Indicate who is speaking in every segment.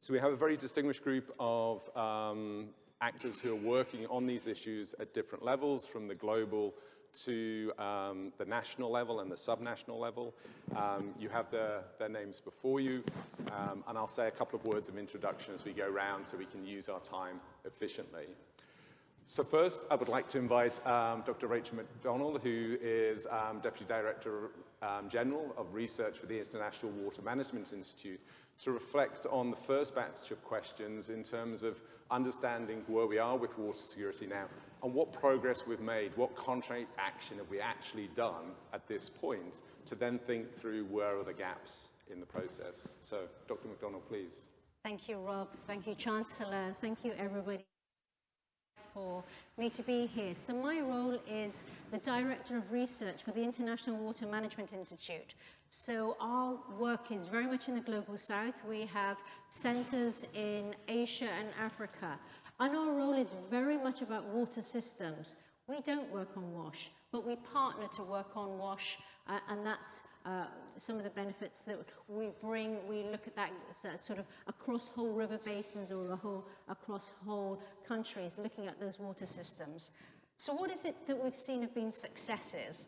Speaker 1: So we have a very distinguished group of actors who are working on these issues at different levels, from the global to the national level and the subnational level. You have their names before you, and I'll say a couple of words of introduction as we go round so we can use our time efficiently. So first, I would like to invite Dr. Rachel McDonald, who is Deputy Director General of Research for the International Water Management Institute, to reflect on the first batch of questions in terms of understanding where we are with water security now and what progress we've made, what concrete action have we actually done at this point, to then think through where are the gaps in the process. So, Dr. McDonald, please.
Speaker 2: Thank you, Rob. Thank you, Chancellor. Thank you, everybody, for me to be here. So my role is the Director of Research for the International Water Management Institute. So our work is very much in the Global South. We have centers in Asia and Africa. And our role is very much about water systems. We don't work on WASH, but we partner to work on WASH, and that's some of the benefits that we bring. We look at that sort of across whole river basins or across whole countries, looking at those water systems. So what is it that we've seen have been successes?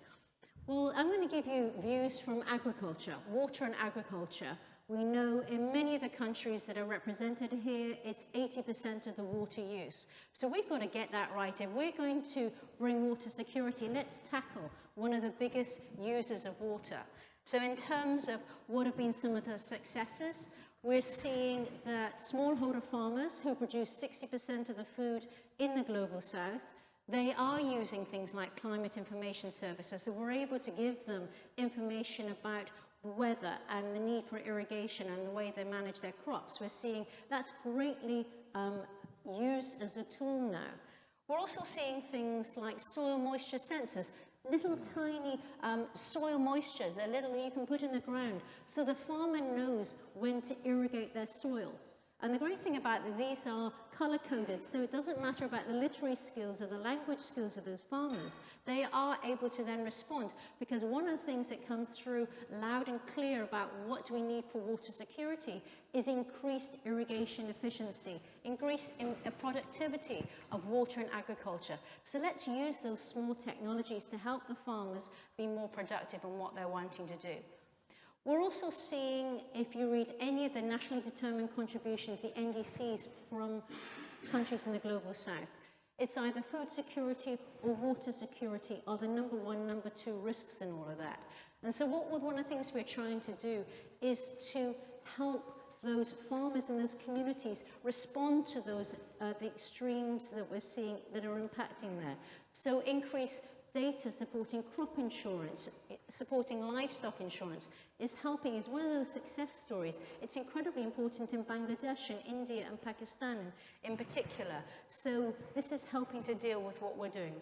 Speaker 2: Well, I'm going to give you views from agriculture, water and agriculture. We know in many of the countries that are represented here, it's 80% of the water use. So we've got to get that right. If we're going to bring water security, let's tackle one of the biggest users of water. So in terms of what have been some of the successes, we're seeing that smallholder farmers who produce 60% of the food in the Global South, they are using things like climate information services. So we're able to give them information about weather and the need for irrigation and the way they manage their crops. We're seeing that's greatly used as a tool now. We're also seeing things like soil moisture sensors, little tiny soil moisture, they're little you can put in the ground, so the farmer knows when to irrigate their soil. And the great thing about these are color-coded, so it doesn't matter about the literary skills or the language skills of those farmers. They are able to then respond, because one of the things that comes through loud and clear about what we need for water security is increased irrigation efficiency, increased productivity of water and agriculture. So let's use those small technologies to help the farmers be more productive in what they're wanting to do. We're also seeing, if you read any of the nationally determined contributions, the NDCs from countries in the Global South, it's either food security or water security are the number one, number two risks in all of that. And so one of the things we're trying to do is to help those farmers and those communities respond to those the extremes that we're seeing that are impacting there. So increase data supporting crop insurance, supporting livestock insurance is helping. It's one of those success stories. It's incredibly important in Bangladesh and India and Pakistan in particular. So this is helping to deal with what we're doing.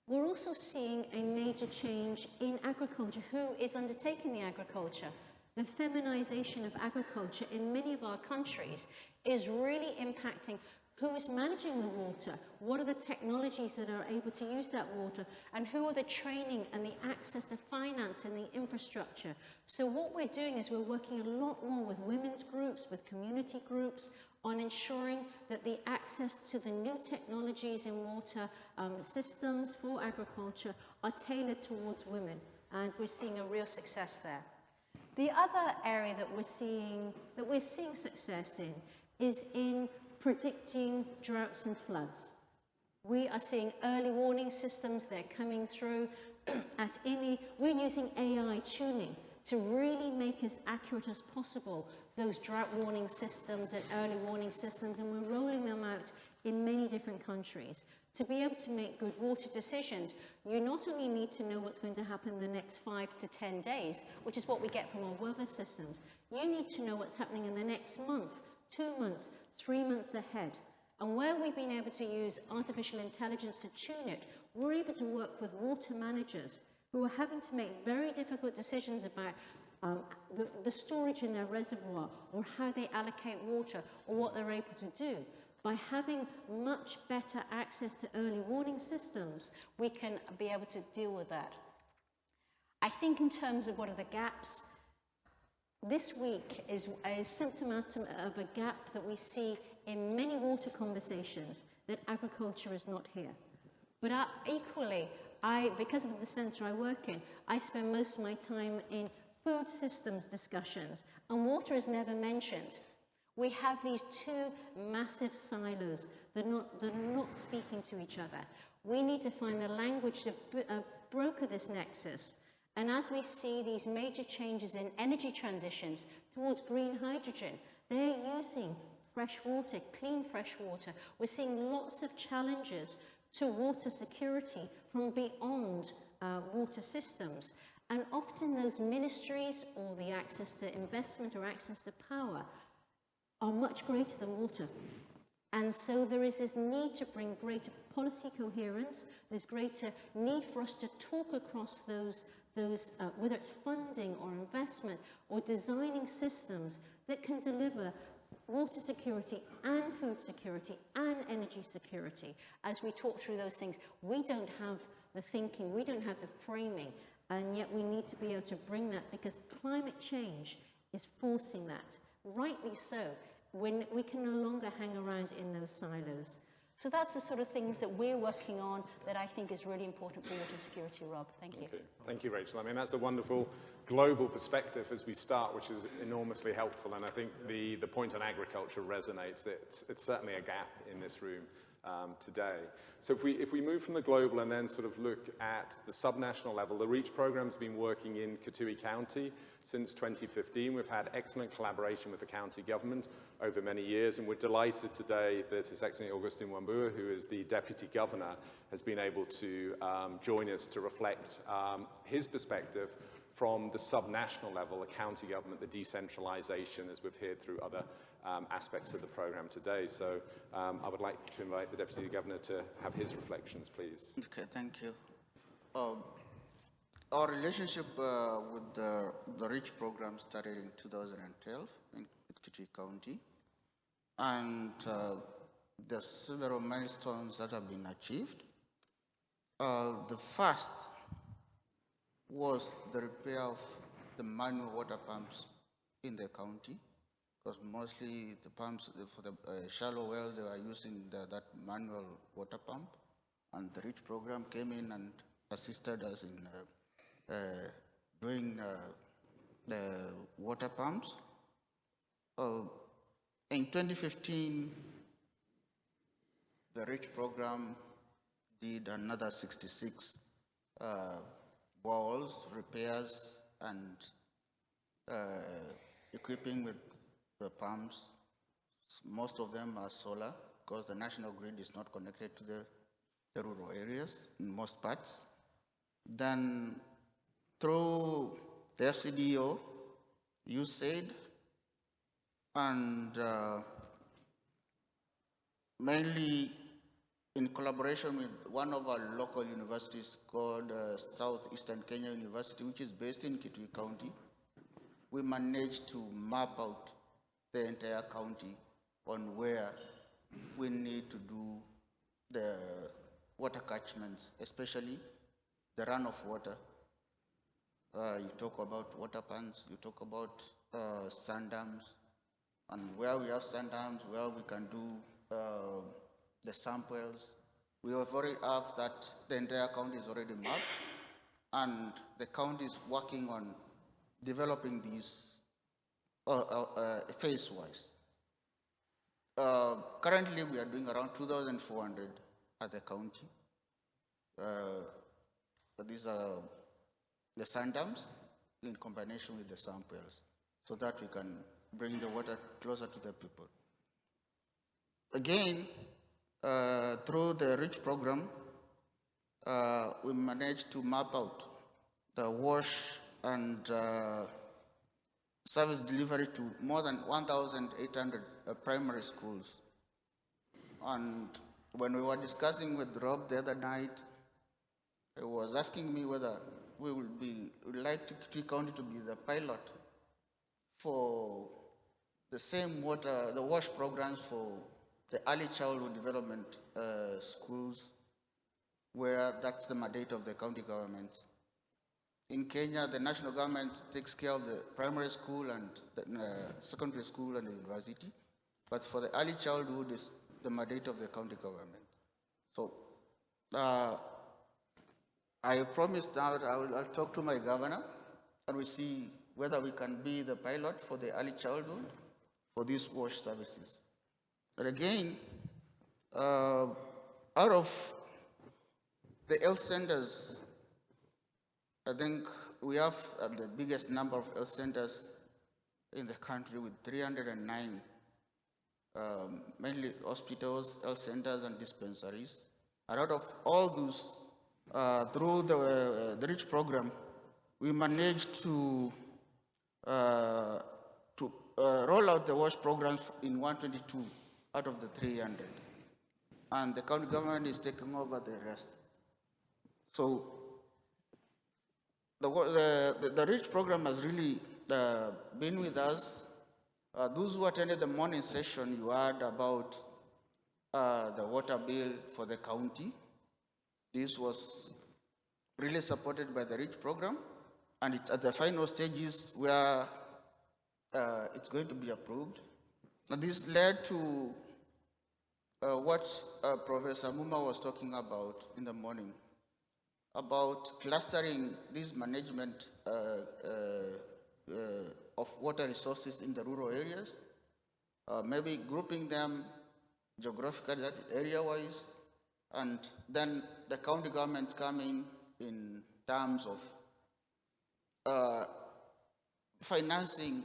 Speaker 2: We're also seeing a major change in agriculture. Who is undertaking the agriculture? The feminization of agriculture in many of our countries is really impacting who's managing the water, what are the technologies that are able to use that water, and who are the training and the access to finance and the infrastructure. So what we're doing is we're working a lot more with women's groups, with community groups, on ensuring that the access to the new technologies in water systems for agriculture are tailored towards women, and we're seeing a real success there. The other area that we're seeing success in is in predicting droughts and floods. We are seeing early warning systems, they're coming through. At IMI, we're using AI tuning to really make as accurate as possible those drought warning systems and early warning systems, and we're rolling them out in many different countries. To be able to make good water decisions, you not only need to know what's going to happen in the next 5 to 10 days, which is what we get from our weather systems, you need to know what's happening in the next month, 2 months, 3 months ahead. And where we've been able to use artificial intelligence to tune it, we're able to work with water managers who are having to make very difficult decisions about the storage in their reservoir, or how they allocate water, or what they're able to do. By having much better access to early warning systems, we can be able to deal with that. I think in terms of what are the gaps, this week is symptomatic of a gap that we see in many water conversations, that agriculture is not here. But equally, because of the centre I work in, I spend most of my time in food systems discussions, and water is never mentioned. We have these two massive silos that are not speaking to each other. We need to find the language to broker this nexus. And as we see these major changes in energy transitions towards green hydrogen, they're using fresh water, clean fresh water. We're seeing lots of challenges to water security from beyond water systems. And often those ministries or the access to investment or access to power are much greater than water. And so there is this need to bring greater policy coherence. There's greater need for us to talk across those whether it's funding or investment or designing systems that can deliver water security and food security and energy security. As we talk through those things, we don't have the thinking, we don't have the framing, and yet we need to be able to bring that, because climate change is forcing that. Rightly so, when we can no longer hang around in those silos. So that's the sort of things that we're working on that I think is really important for water security, Rob. Thank you.
Speaker 1: Okay. Thank you, Rachel. I mean, that's a wonderful global perspective as we start, which is enormously helpful. And I think the point on agriculture resonates. It's certainly a gap in this room today. So if we move from the global and then sort of look at the subnational level, the REACH program's been working in Kitui County since 2015. We've had excellent collaboration with the county government over many years, and we're delighted today that His Excellency Augustin Wambua, who is the Deputy Governor, has been able to join us to reflect his perspective from the subnational level, the county government, the decentralisation, as we've heard through other aspects of the programme today. So I would like to invite the Deputy Governor to have his reflections, please.
Speaker 3: Okay, thank you. Our relationship with the REACH program started in 2012 in Kitui County, and there are several milestones that have been achieved. The first was the repair of the manual water pumps in the county, because mostly the pumps for the shallow wells, they were using that manual water pump, and the REACH program came in and assisted us in doing the water pumps. In 2015, the REACH program did another 66 boreholes, repairs, and equipping with the pumps. Most of them are solar, because the national grid is not connected to the rural areas in most parts. Then through the FCDO, USAID, and mainly in collaboration with one of our local universities called Southeastern Kenya University, which is based in Kitui County, we managed to map out the entire county on where we need to do the water catchments, especially the runoff water. You talk about water ponds, you talk about sand dams, and where we have sand dams, where we can do the samples. We have already have that, the entire county is already mapped, and the county is working on developing these phase-wise. Currently, we are doing around 2,400 at the county. These are the sand dams in combination with the samples, so that we can bring the water closer to the people. Again, through the REACH program, we managed to map out the wash and service delivery to more than 1,800 primary schools. And when we were discussing with Rob the other night, he was asking me whether we would like Kitui County to be the pilot for the same water, the wash programs for the early childhood development schools, where that's the mandate of the county governments. In Kenya, the national government takes care of the primary school and the secondary school and the university. But for the early childhood, is the mandate of the county government. So I promised now that I'll talk to my governor and we see whether we can be the pilot for the early childhood for these WASH services. But again, out of the health centers, I think we have the biggest number of health centers in the country with 309, mainly hospitals, health centers, and dispensaries. And out of all those, through the REACH program, we managed to roll out the WASH programs in 122 out of the 300. And the county government is taking over the rest. So the REACH program has really been with us. Those who attended the morning session, you heard about the water bill for the county. This was really supported by the REACH program, and it's at the final stages where it's going to be approved. And this led to what Professor Muma was talking about in the morning, about clustering this management of water resources in the rural areas, maybe grouping them geographically, area-wise, and then the county government coming in terms of financing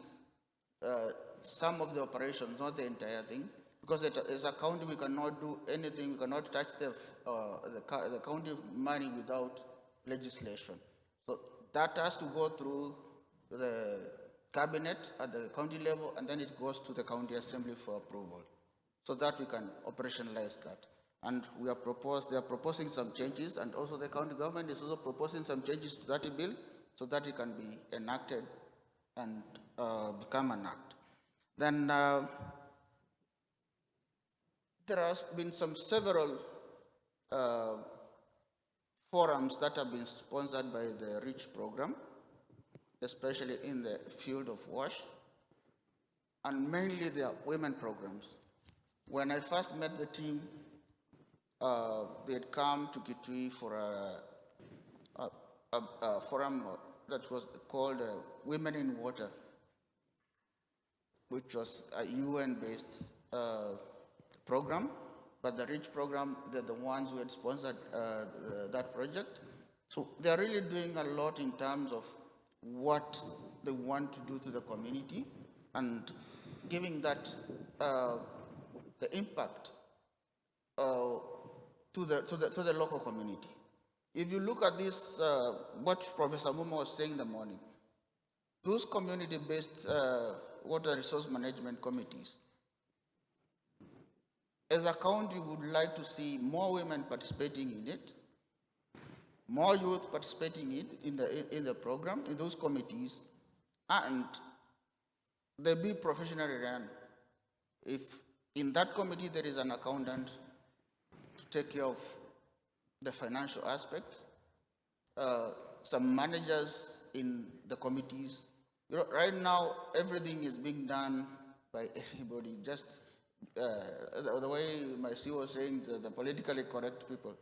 Speaker 3: some of the operations, not the entire thing, because as a county we cannot do anything, we cannot touch the county money without legislation. So that has to go through the cabinet at the county level, and then it goes to the county assembly for approval, so that we can operationalize that. And they are proposing some changes, and also the county government is also proposing some changes to that bill, so that it can be enacted and become an act. Then there has been several forums that have been sponsored by the REACH program, especially in the field of WASH, and mainly they are women programs. When I first met the team, they had come to Kitui for a forum that was called Women in Water, which was a UN-based program, but the REACH program, they're the ones who had sponsored that project. So they're really doing a lot in terms of what they want to do to the community and giving that the impact to the local community. If you look at this, what Professor Muma was saying in the morning, those community-based water resource management committees, as a county, we would like to see more women participating in it, more youth participating in the program, in those committees, and they be professionally run. If in that committee there is an accountant to take care of the financial aspects, some managers in the committees. You know, right now, everything is being done by anybody, just the way my CEO was saying, the politically correct people.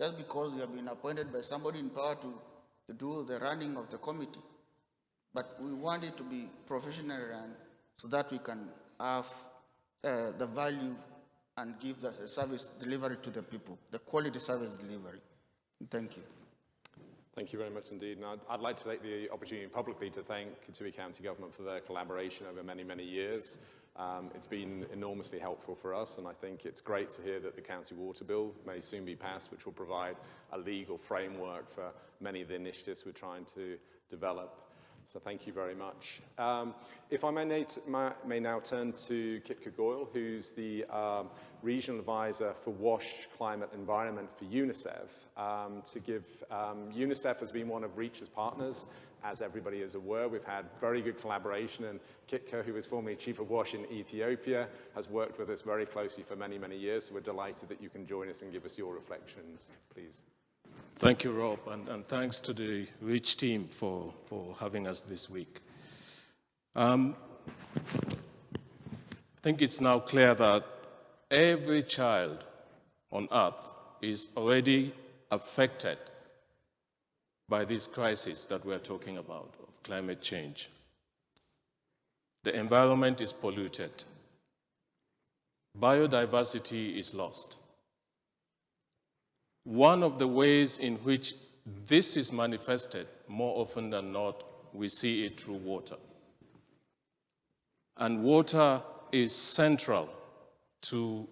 Speaker 3: Just because you have been appointed by somebody in power to do the running of the committee. But we want it to be professionally run so that we can have the value and give the service delivery to the people, the quality service delivery. Thank you.
Speaker 1: Thank you very much indeed. And I'd like to take the opportunity publicly to thank Kitui County Government for their collaboration over many, many years. It's been enormously helpful for us, and I think it's great to hear that the County Water Bill may soon be passed, which will provide a legal framework for many of the initiatives we're trying to develop. So thank you very much. If I may now turn to Kit Goyle, who's the Regional Advisor for WASH Climate Environment for UNICEF, to give, UNICEF has been one of REACH's partners. As everybody is aware, we've had very good collaboration, and Kitka, who was formerly Chief of WASH in Ethiopia, has worked with us very closely for many, many years, so we're delighted that you can join us and give us your reflections, please.
Speaker 4: Thank you, Rob, and thanks to the REACH team for having us this week. I think it's now clear that every child on Earth is already affected by this crisis that we're talking about, of climate change. The environment is polluted. Biodiversity is lost. One of the ways in which this is manifested, more often than not, we see it through water. And water is central to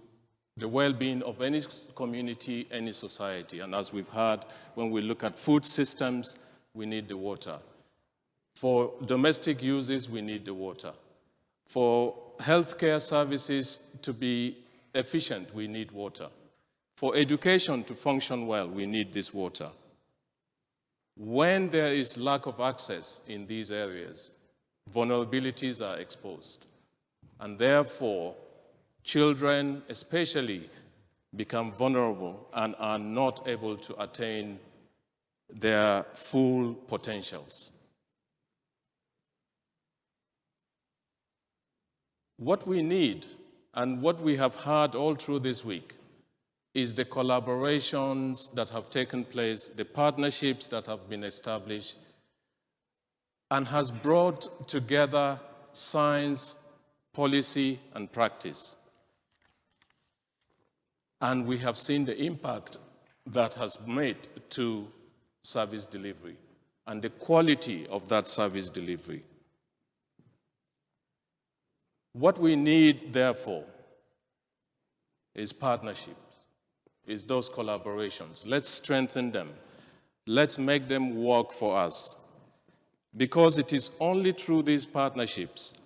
Speaker 4: the well-being of any community, any society. And as we've heard, when we look at food systems, we need the water. For domestic uses, we need the water. For healthcare services to be efficient, we need water. For education to function well, we need this water. When there is lack of access in these areas, vulnerabilities are exposed. And therefore, children especially become vulnerable and are not able to attain their full potentials. What we need, and what we have heard all through this week, is the collaborations that have taken place, the partnerships that have been established, and has brought together science, policy, and practice. And we have seen the impact that has made to service delivery and the quality of that service delivery. What we need, therefore, is partnerships, is those collaborations. Let's strengthen them. Let's make them work for us. Because it is only through these partnerships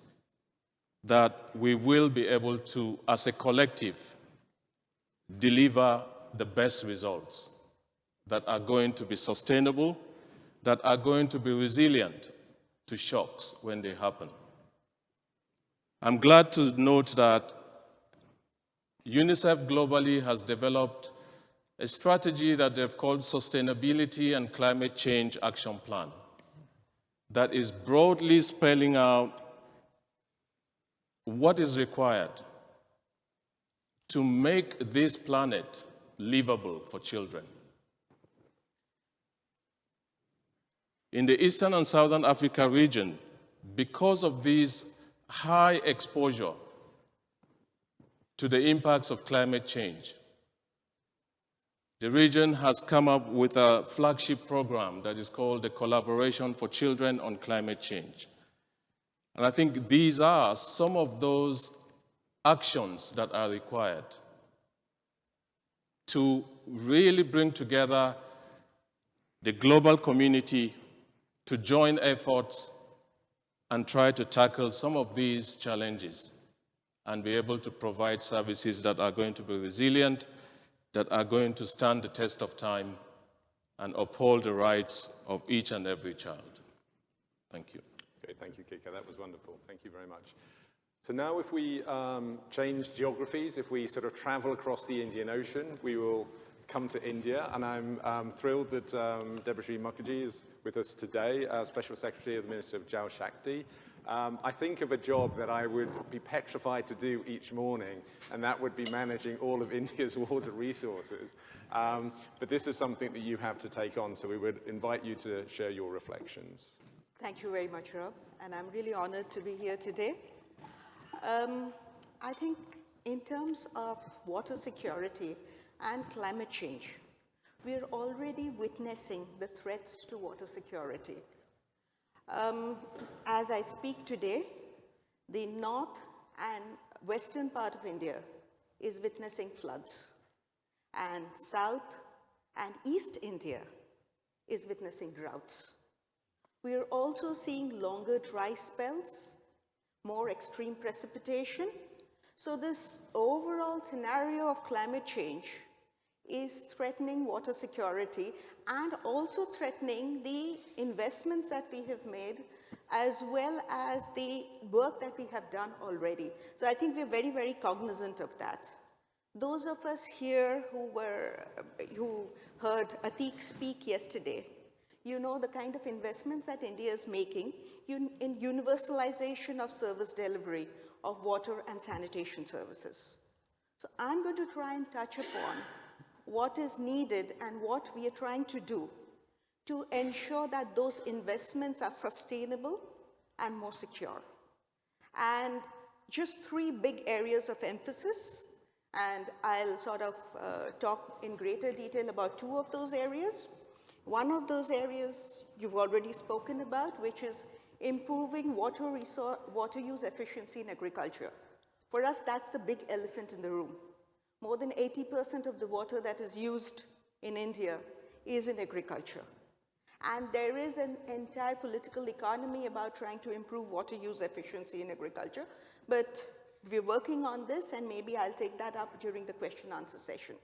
Speaker 4: that we will be able to, as a collective, deliver the best results that are going to be sustainable, that are going to be resilient to shocks when they happen. I'm glad to note that UNICEF globally has developed a strategy that they've called Sustainability and Climate Change Action Plan that is broadly spelling out what is required to make this planet livable for children. In the Eastern and Southern Africa region, because of these high exposure to the impacts of climate change, the region has come up with a flagship program that is called the Collaboration for Children on Climate Change. And I think these are some of those actions that are required to really bring together the global community to join efforts and try to tackle some of these challenges and be able to provide services that are going to be resilient, that are going to stand the test of time and uphold the rights of each and every child. Thank you.
Speaker 1: Okay, thank you, Kika. That was wonderful. Thank you very much. So now if we change geographies, if we sort of travel across the Indian Ocean, we will come to India. And I'm thrilled that Debashri Mukherjee is with us today, Special Secretary of the Minister of Jal Shakti. I think of a job that I would be petrified to do each morning, and that would be managing all of India's water resources. But this is something that you have to take on, so we would invite you to share your reflections.
Speaker 5: Thank you very much, Rob, and I'm really honored to be here today. I think in terms of water security and climate change, we're already witnessing the threats to water security. As I speak today, the north and western part of India is witnessing floods, and south and east India is witnessing droughts. We are also seeing longer dry spells, more extreme precipitation. So this overall scenario of climate change is threatening water security and also threatening the investments that we have made as well as the work that we have done already. So I think we're very, very cognizant of that. Those of us here who heard Atik speak yesterday, you know the kind of investments that India is making in universalization of service delivery of water and sanitation services. So I'm going to try and touch upon what is needed and what we are trying to do to ensure that those investments are sustainable and more secure. And just 3 big areas of emphasis, and I'll sort of talk in greater detail about 2 of those areas. One of those areas you've already spoken about, which is improving water use efficiency in agriculture. For us, that's the big elephant in the room. More than 80% of the water that is used in India is in agriculture. And there is an entire political economy about trying to improve water use efficiency in agriculture. But we're working on this, and maybe I'll take that up during the question-answer session.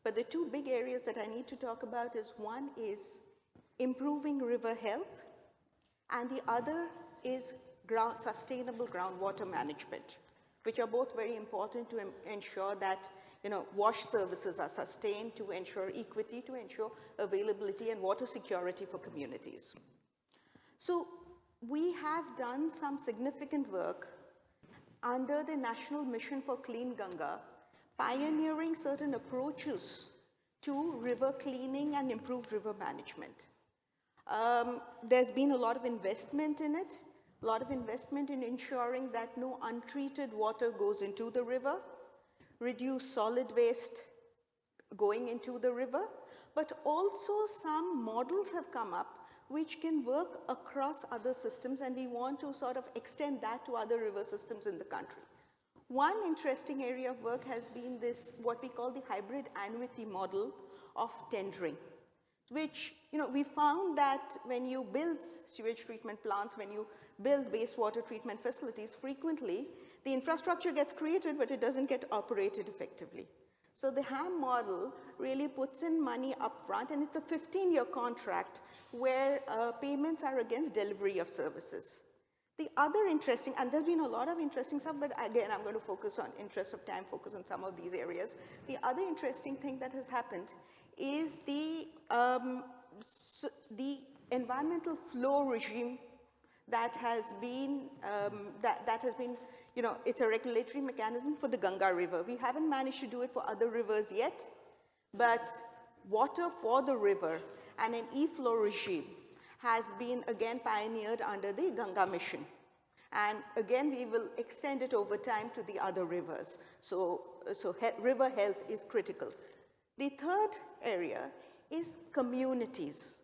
Speaker 5: But the 2 big areas that I need to talk about is, one is improving river health, and the other is sustainable groundwater management, which are both very important to ensure that wash services are sustained, to ensure equity, to ensure availability and water security for communities. So we have done some significant work under the National Mission for Clean Ganga, pioneering certain approaches to river cleaning and improved river management. There's been a lot of investment in it, a lot of investment in ensuring that no untreated water goes into the river, reduce solid waste going into the river, but also some models have come up which can work across other systems, and we want to sort of extend that to other river systems in the country. One interesting area of work has been this, what we call the hybrid annuity model of tendering, which, we found that when you build sewage treatment plants, when you build wastewater treatment facilities, frequently the infrastructure gets created, but it doesn't get operated effectively. So the HAM model really puts in money up front, and it's a 15-year contract where payments are against delivery of services. The other interesting, and there's been a lot of interesting stuff, but again, I'm going to focus on, interest of time, focus on some of these areas. The other interesting thing that has happened is the environmental flow regime that has been, it's a regulatory mechanism for the Ganga River. We haven't managed to do it for other rivers yet, but water for the river and an e-flow regime has been again pioneered under the Ganga Mission. And again, we will extend it over time to the other rivers. So river health is critical. The third area is communities.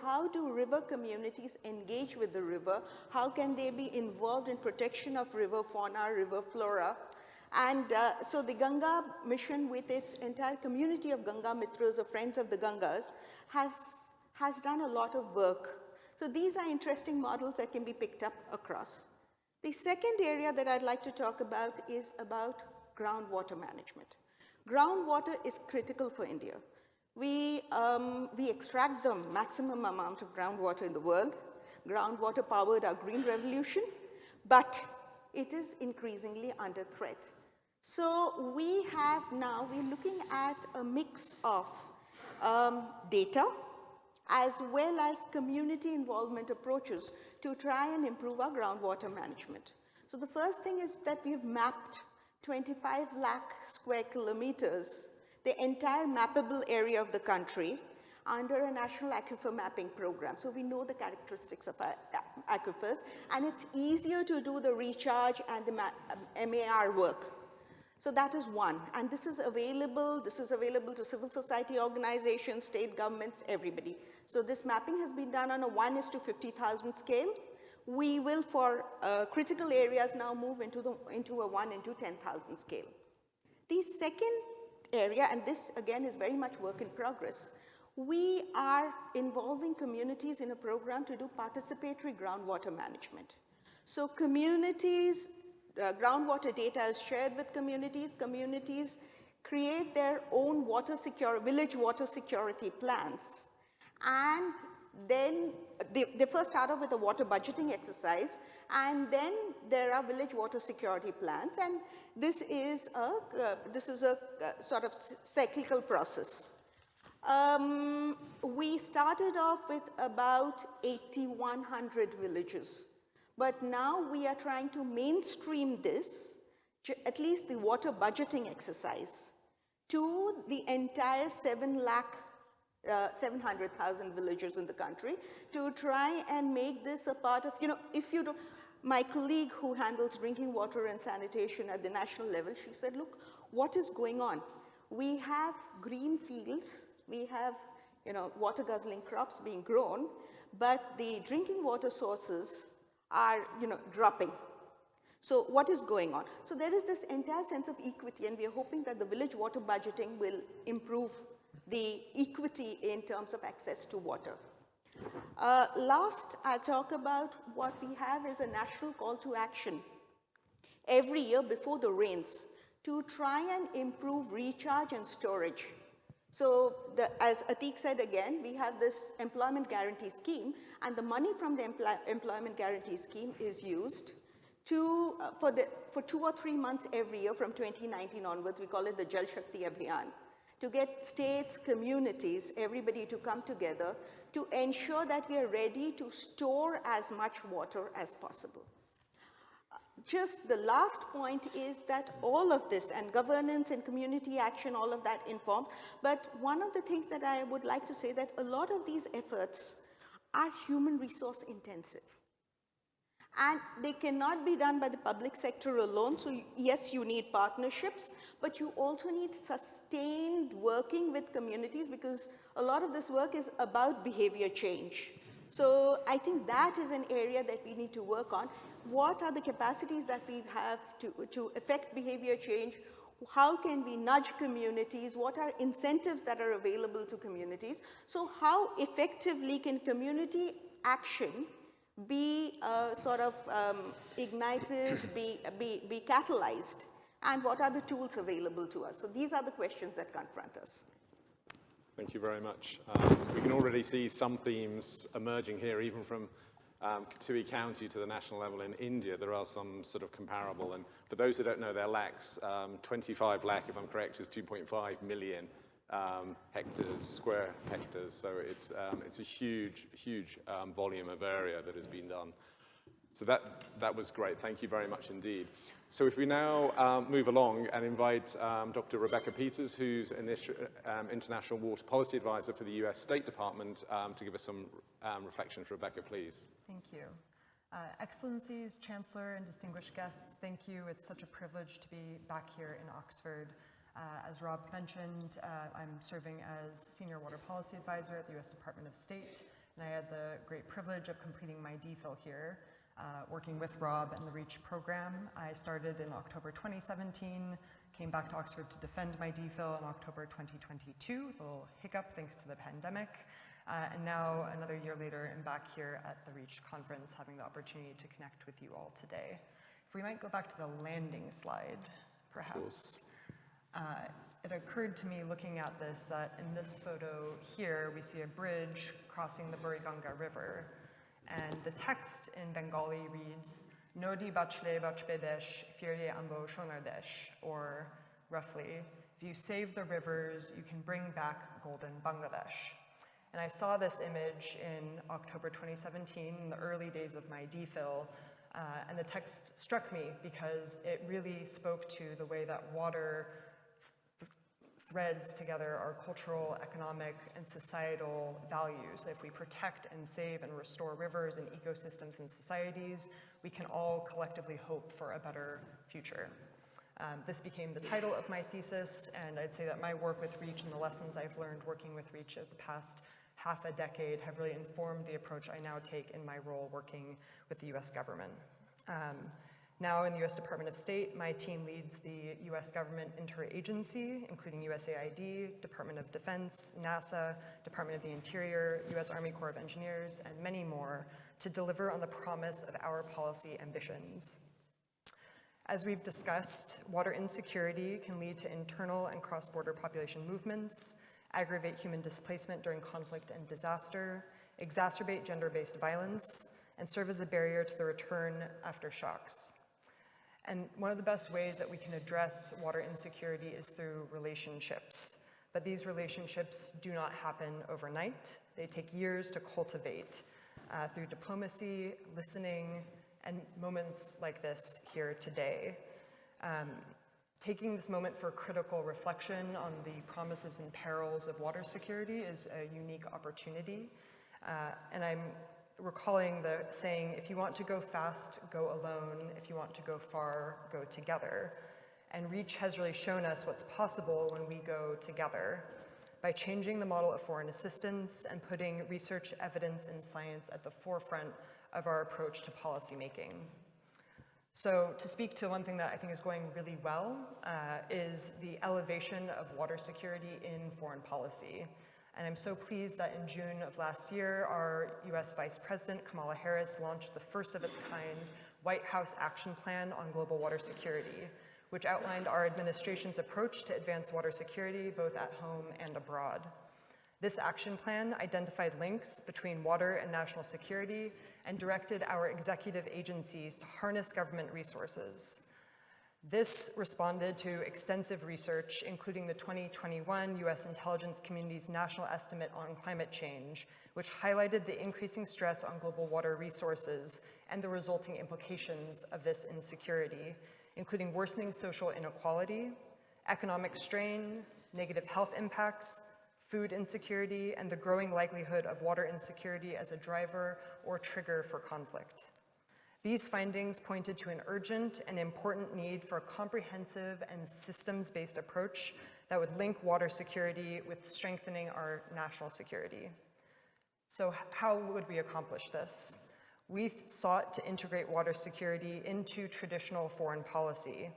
Speaker 5: How do river communities engage with the river? How can they be involved in protection of river fauna, river flora? And so the Ganga Mission, with its entire community of Ganga Mitras, or Friends of the Gangas, has done a lot of work. So these are interesting models that can be picked up across. The second area that I'd like to talk about is about groundwater management. Groundwater is critical for India. We extract the maximum amount of groundwater in the world. Groundwater powered our green revolution, but it is increasingly under threat. So we're looking at a mix of data as well as community involvement approaches to try and improve our groundwater management. So the first thing is that we've mapped 25 lakh square kilometers, the entire mappable area of the country, under a national aquifer mapping program. So we know the characteristics of our aquifers, and it's easier to do the recharge and the MAR work. So that is one, and this is available to civil society organizations, state governments, everybody. So this mapping has been done on a 1:50,000 scale. We will, for critical areas, now move into a 1:10,000 scale. The second area, and this again is very much work in progress, we are involving communities in a program to do participatory groundwater management. So communities, groundwater data is shared with communities. Communities create their own village water security plans, and Then they first start off with a water budgeting exercise, and then there are village water security plans, and this is a sort of cyclical process. We started off with about 8,100 villages, but now we are trying to mainstream this, at least the water budgeting exercise, to the entire 700,000 villagers in the country, to try and make this a part of, if you do, my colleague who handles drinking water and sanitation at the national level, she said, look, what is going on? We have green fields, we have, water guzzling crops being grown, but the drinking water sources are, dropping. So what is going on? So there is this entire sense of equity, and we are hoping that the village water budgeting will improve the equity in terms of access to water. Last, I'll talk about what we have is a national call to action every year before the rains to try and improve recharge and storage. So as Atik said again, we have this employment guarantee scheme, and the money from the employment guarantee scheme is used to, for 2 or 3 months every year from 2019 onwards, we call it the Jal Shakti Abhiyan, to get states, communities, everybody to come together to ensure that we are ready to store as much water as possible. Just the last point is that all of this, and governance and community action, all of that informed, but one of the things that I would like to say that a lot of these efforts are human resource intensive. And they cannot be done by the public sector alone. So yes, you need partnerships, but you also need sustained working with communities, because a lot of this work is about behavior change. So I think that is an area that we need to work on. What are the capacities that we have to affect behavior change? How can we nudge communities? What are incentives that are available to communities? So how effectively can community action be ignited, be catalyzed, and what are the tools available to us? So these are the questions that confront us.
Speaker 1: Thank you very much. We can already see some themes emerging here, even from Katui County to the national level in India. There are some sort of comparable, and for those who don't know their lakhs, 25 lakh, if I'm correct, is 2.5 million square hectares. So it's a huge volume of area that has been done. So that was great. Thank you very much indeed. So if we now move along and invite Dr. Rebecca Peters, who's International Water Policy Advisor for the US State Department, to give us some reflections. Rebecca, please.
Speaker 6: Thank you. Excellencies, Chancellor, and distinguished guests, thank you. It's such a privilege to be back here in Oxford. As Rob mentioned, I'm serving as Senior Water Policy Advisor at the US Department of State, and I had the great privilege of completing my DPhil here, working with Rob and the REACH program. I started in October 2017, came back to Oxford to defend my DPhil in October 2022, a little hiccup thanks to the pandemic, and now another year later I'm back here at the REACH conference having the opportunity to connect with you all today. If we might go back to the landing slide, perhaps. It occurred to me looking at this that in this photo here we see a bridge crossing the Buriganga River, and the text in Bengali reads Nodi bachle bachbedesh firye ambo shonardesh, or roughly, if you save the rivers, you can bring back golden Bangladesh. And I saw this image in October 2017, in the early days of my DPhil, and the text struck me because it really spoke to the way that water threads together our cultural, economic, and societal values. If we protect and save and restore rivers and ecosystems and societies, we can all collectively hope for a better future. This became the title of my thesis, and I'd say that my work with REACH and the lessons I've learned working with REACH over the past half a decade have really informed the approach I now take in my role working with the US government. Now in the US Department of State, my team leads the US government interagency, including USAID, Department of Defense, NASA, Department of the Interior, US Army Corps of Engineers, and many more to deliver on the promise of our policy ambitions. As we've discussed, water insecurity can lead to internal and cross-border population movements, aggravate human displacement during conflict and disaster, exacerbate gender-based violence, and serve as a barrier to the return after shocks. And one of the best ways that we can address water insecurity is through relationships. But these relationships do not happen overnight. They take years to cultivate through diplomacy, listening, and moments like this here today. Taking this moment for critical reflection on the promises and perils of water security is a unique opportunity. And I'm recalling the saying, if you want to go fast, go alone. If you want to go far, go together. And REACH has really shown us what's possible when we go together by changing the model of foreign assistance and putting research, evidence, and science at the forefront of our approach to policymaking. So to speak to one thing that I think is going really well is the elevation of water security in foreign policy. And I'm so pleased that in June of last year, our US Vice President, Kamala Harris, launched the first of its kind White House Action Plan on Global Water Security, which outlined our administration's approach to advance water security both at home and abroad. This action plan identified links between water and national security and directed our executive agencies to harness government resources. This responded to extensive research, including the 2021 US Intelligence Community's National Estimate on Climate Change, which highlighted the increasing stress on global water resources and the resulting implications of this insecurity, including worsening social inequality, economic strain, negative health impacts, food insecurity, and the growing likelihood of water insecurity as a driver or trigger for conflict. These findings pointed to an urgent and important need for a comprehensive and systems-based approach that would link water security with strengthening our national security. So how would we accomplish this? We sought to integrate water security into traditional foreign policy.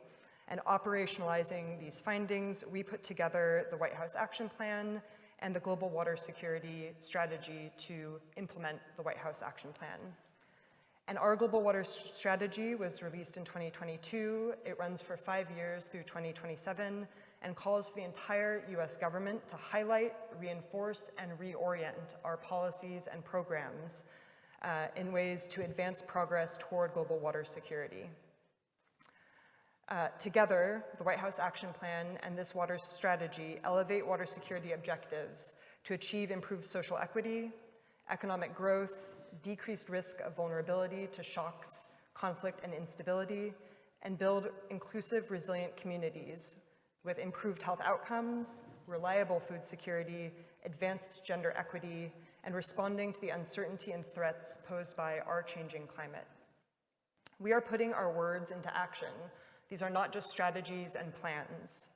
Speaker 6: And operationalizing these findings, we put together the White House Action Plan and the Global Water Security Strategy to implement the White House Action Plan. And our Global Water Strategy was released in 2022. It runs for 5 years through 2027 and calls for the entire US government to highlight, reinforce, and reorient our policies and programs in ways to advance progress toward global water security. Together, the White House Action Plan and this water strategy elevate water security objectives to achieve improved social equity, economic growth, decreased risk of vulnerability to shocks, conflict, and instability, and build inclusive, resilient communities with improved health outcomes, reliable food security, advanced gender equity, and responding to the uncertainty and threats posed by our changing climate. We are putting our words into action. These are not just strategies and plans.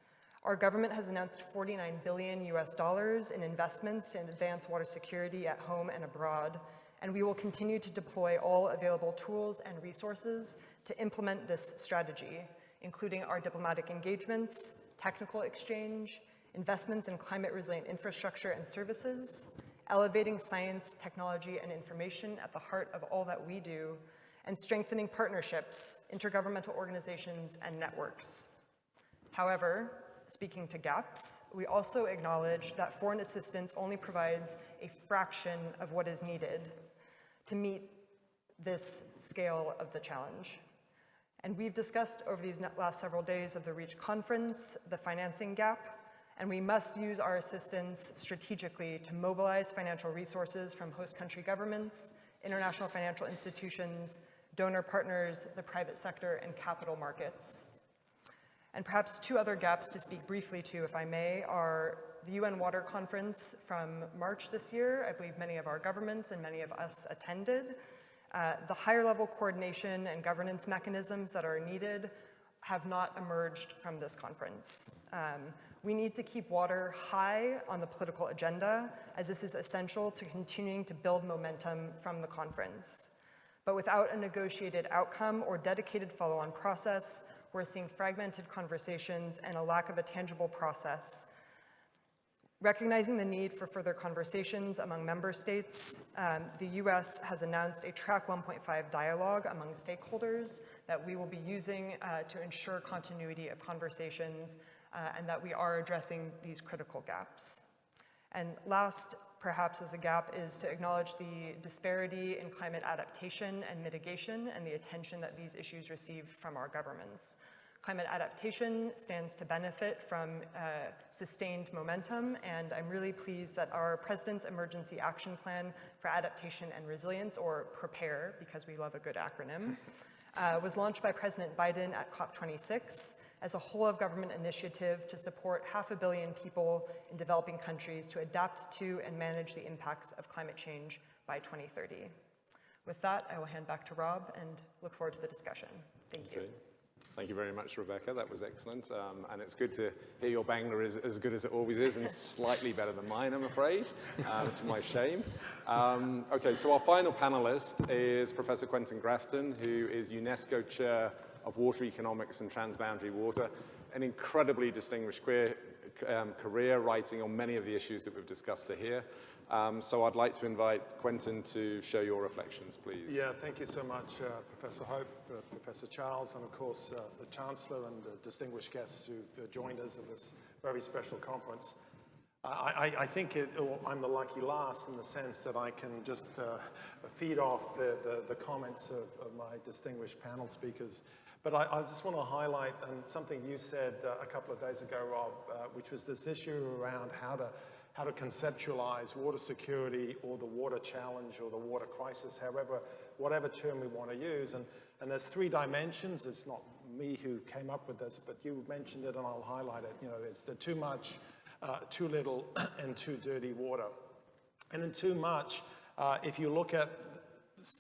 Speaker 6: Our government has announced $49 billion in investments to advance water security at home and abroad, and we will continue to deploy all available tools and resources to implement this strategy, including our diplomatic engagements, technical exchange, investments in climate-resilient infrastructure and services, elevating science, technology, and information at the heart of all that we do, and strengthening partnerships, intergovernmental organizations, and networks. However, speaking to gaps, we also acknowledge that foreign assistance only provides a fraction of what is needed to meet this scale of the challenge. And we've discussed over these last several days of the REACH conference the financing gap, and we must use our assistance strategically to mobilize financial resources from host country governments, international financial institutions, donor partners, the private sector, and capital markets. And perhaps two other gaps to speak briefly to, if I may, are the UN Water Conference from March this year. I believe many of our governments and many of us attended. The higher level coordination and governance mechanisms that are needed have not emerged from this conference. We need to keep water high on the political agenda, as this is essential to continuing to build momentum from the conference. But without a negotiated outcome or dedicated follow-on process, we're seeing fragmented conversations and a lack of a tangible process. Recognizing the need for further conversations among member states, the US has announced a Track 1.5 dialogue among stakeholders that we will be using to ensure continuity of conversations and that we are addressing these critical gaps. And last, perhaps as a gap, is to acknowledge the disparity in climate adaptation and mitigation and the attention that these issues receive from our governments. Climate adaptation stands to benefit from sustained momentum, and I'm really pleased that our President's Emergency Action Plan for Adaptation and Resilience, or PREPARE, because we love a good acronym, was launched by President Biden at COP26 as a whole-of-government initiative to support 500 million people in developing countries to adapt to and manage the impacts of climate change by 2030. With that, I will hand back to Rob and look forward to the discussion. Thank you.
Speaker 1: Thank you very much, Rebecca. That was excellent. And it's good to hear your Bangla is as good as it always is and slightly better than mine, I'm afraid, to my shame. Okay, so our final panelist is Professor Quentin Grafton, who is UNESCO Chair of Water Economics and Transboundary Water, an incredibly distinguished career writing on many of the issues that we've discussed here. So I'd like to invite Quentin to share your reflections, please.
Speaker 7: Yeah, thank you so much, Professor Hope, Professor Charles, and of course the Chancellor and the distinguished guests who've joined us in this very special conference. I think I'm the lucky last in the sense that I can just feed off the comments of my distinguished panel speakers. But I just want to highlight something you said a couple of days ago, Rob, which was this issue around how to conceptualize water security or the water challenge or the water crisis, whatever term we want to use. And there's three dimensions. It's not me who came up with this, but you mentioned it and I'll highlight it. You know, it's the too much, too little, and too dirty water. And in too much, if you look at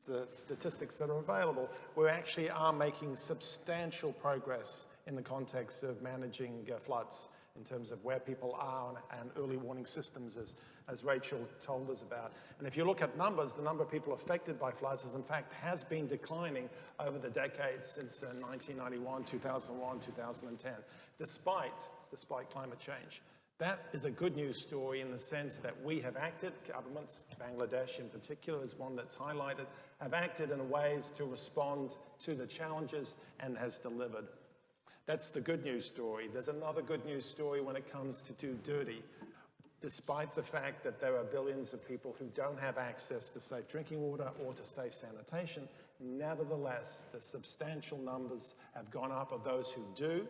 Speaker 7: the statistics that are available, we actually are making substantial progress in the context of managing floods in terms of where people are and early warning systems, as Rachel told us about. And if you look at numbers, the number of people affected by floods has been declining over the decades since 1991, 2001, 2010, despite climate change. That is a good news story in the sense that we have acted, governments, Bangladesh in particular is one that's highlighted, have acted in ways to respond to the challenges and has delivered. That's the good news story. There's another good news story when it comes to too dirty. Despite the fact that there are billions of people who don't have access to safe drinking water or to safe sanitation, nevertheless, the substantial numbers have gone up of those who do.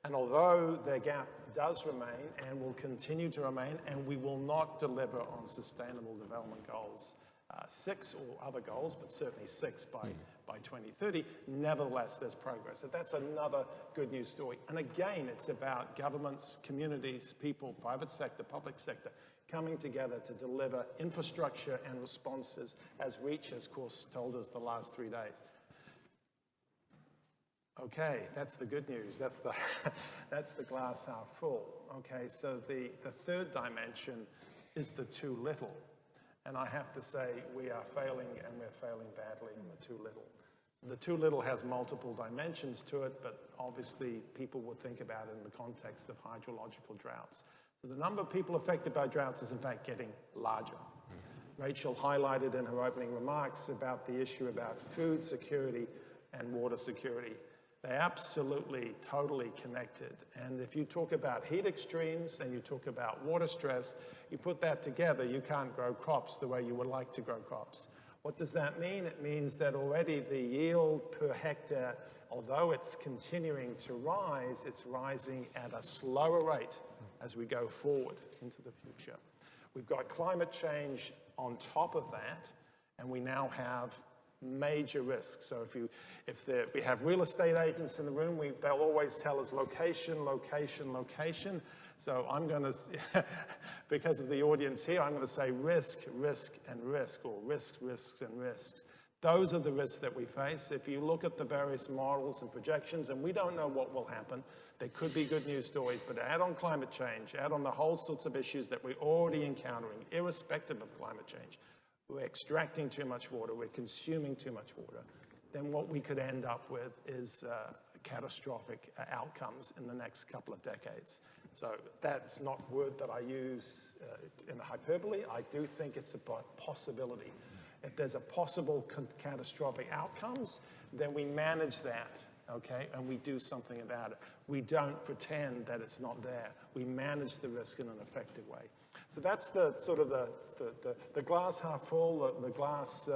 Speaker 7: And although their gap does remain and will continue to remain, and we will not deliver on Sustainable Development Goals 6 or other goals, but certainly 6 by 2030, nevertheless, there's progress. So that's another good news story. And again, it's about governments, communities, people, private sector, public sector, coming together to deliver infrastructure and responses, as REACH has, of course, told us the last 3 days. Okay, that's the good news. That's the glass half full. Okay, so the third dimension is the too little. And I have to say, we are failing, and we're failing badly in the too little. So the too little has multiple dimensions to it, but obviously people would think about it in the context of hydrological droughts. So the number of people affected by droughts is in fact getting larger. Rachel highlighted in her opening remarks about the issue about food security and water security. They're absolutely, totally connected. And if you talk about heat extremes and you talk about water stress, you put that together, you can't grow crops the way you would like to grow crops. What does that mean? It means that already the yield per hectare, although it's continuing to rise, it's rising at a slower rate as we go forward into the future. We've got climate change on top of that, and we now have major risks. So if we have real estate agents in the room, they'll always tell us location, location, location. So I'm going to, because of the audience here, I'm going to say risk, risk, and risk, or risks, risks, and risks. Those are the risks that we face. If you look at the various models and projections, and we don't know what will happen, there could be good news stories, but add on climate change, add on the whole sorts of issues that we're already encountering, irrespective of climate change. We're extracting too much water, we're consuming too much water, then what we could end up with is catastrophic outcomes in the next couple of decades. So that's not a word that I use in hyperbole. I do think it's a possibility. If there's a possible catastrophic outcomes, then we manage that, okay, and we do something about it. We don't pretend that it's not there. We manage the risk in an effective way. So that's the sort of the glass half full, the glass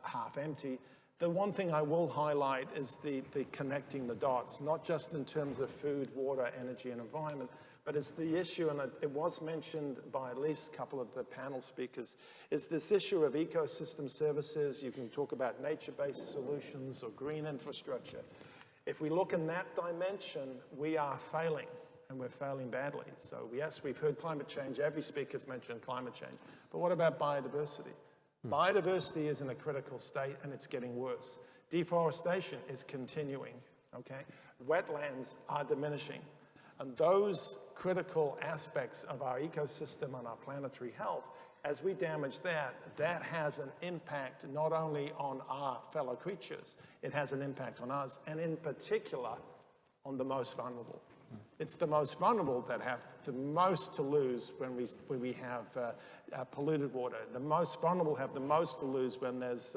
Speaker 7: half empty. The one thing I will highlight is the connecting the dots, not just in terms of food, water, energy, and environment, but it's the issue, and it was mentioned by at least a couple of the panel speakers, is this issue of ecosystem services. You can talk about nature-based solutions or green infrastructure. If we look in that dimension, we are failing, and we're failing badly. So yes, we've heard climate change. Every speaker's mentioned climate change. But what about biodiversity? Biodiversity is in a critical state, and it's getting worse. Deforestation is continuing, okay? Wetlands are diminishing. And those critical aspects of our ecosystem and our planetary health, as we damage that, that has an impact not only on our fellow creatures, it has an impact on us, and in particular, on the most vulnerable. It's the most vulnerable that have the most to lose when we have polluted water. The most vulnerable have the most to lose when there's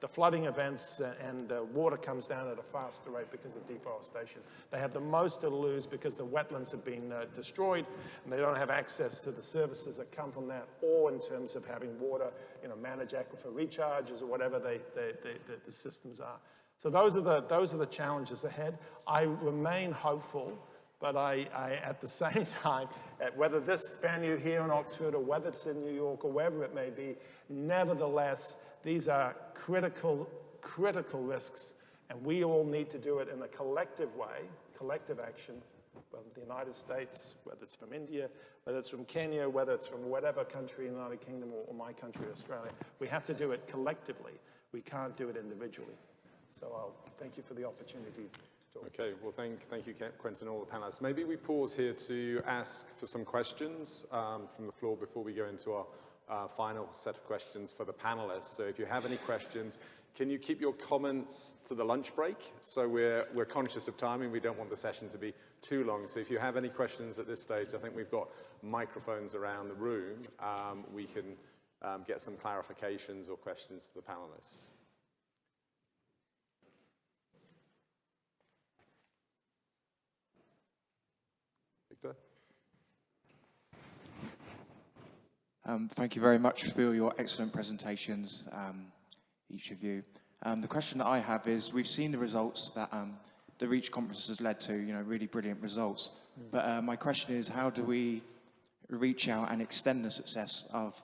Speaker 7: the flooding events and water comes down at a faster rate because of deforestation. They have the most to lose because the wetlands have been destroyed and they don't have access to the services that come from that, or in terms of having water, manage aquifer recharges or whatever the systems are. So those are the challenges ahead. I remain hopeful. But I, at the same time, whether this venue here in Oxford or whether it's in New York or wherever it may be, nevertheless, these are critical risks, and we all need to do it in a collective way, collective action, whether the United States, whether it's from India, whether it's from Kenya, whether it's from whatever country in the United Kingdom or my country, Australia. We have to do it collectively. We can't do it individually. So I'll thank you for the opportunity.
Speaker 1: Okay, well, thank you, Quentin, and all the panelists. Maybe we pause here to ask for some questions from the floor before we go into our final set of questions for the panelists. So if you have any questions, can you keep your comments to the lunch break? So we're conscious of timing. We don't want the session to be too long. So if you have any questions at this stage, I think we've got microphones around the room. We can get some clarifications or questions to the panelists.
Speaker 8: Thank you very much for your excellent presentations, each of you. The question that I have is, we've seen the results that the REACH conference has led to, really brilliant results. But my question is, how do we reach out and extend the success of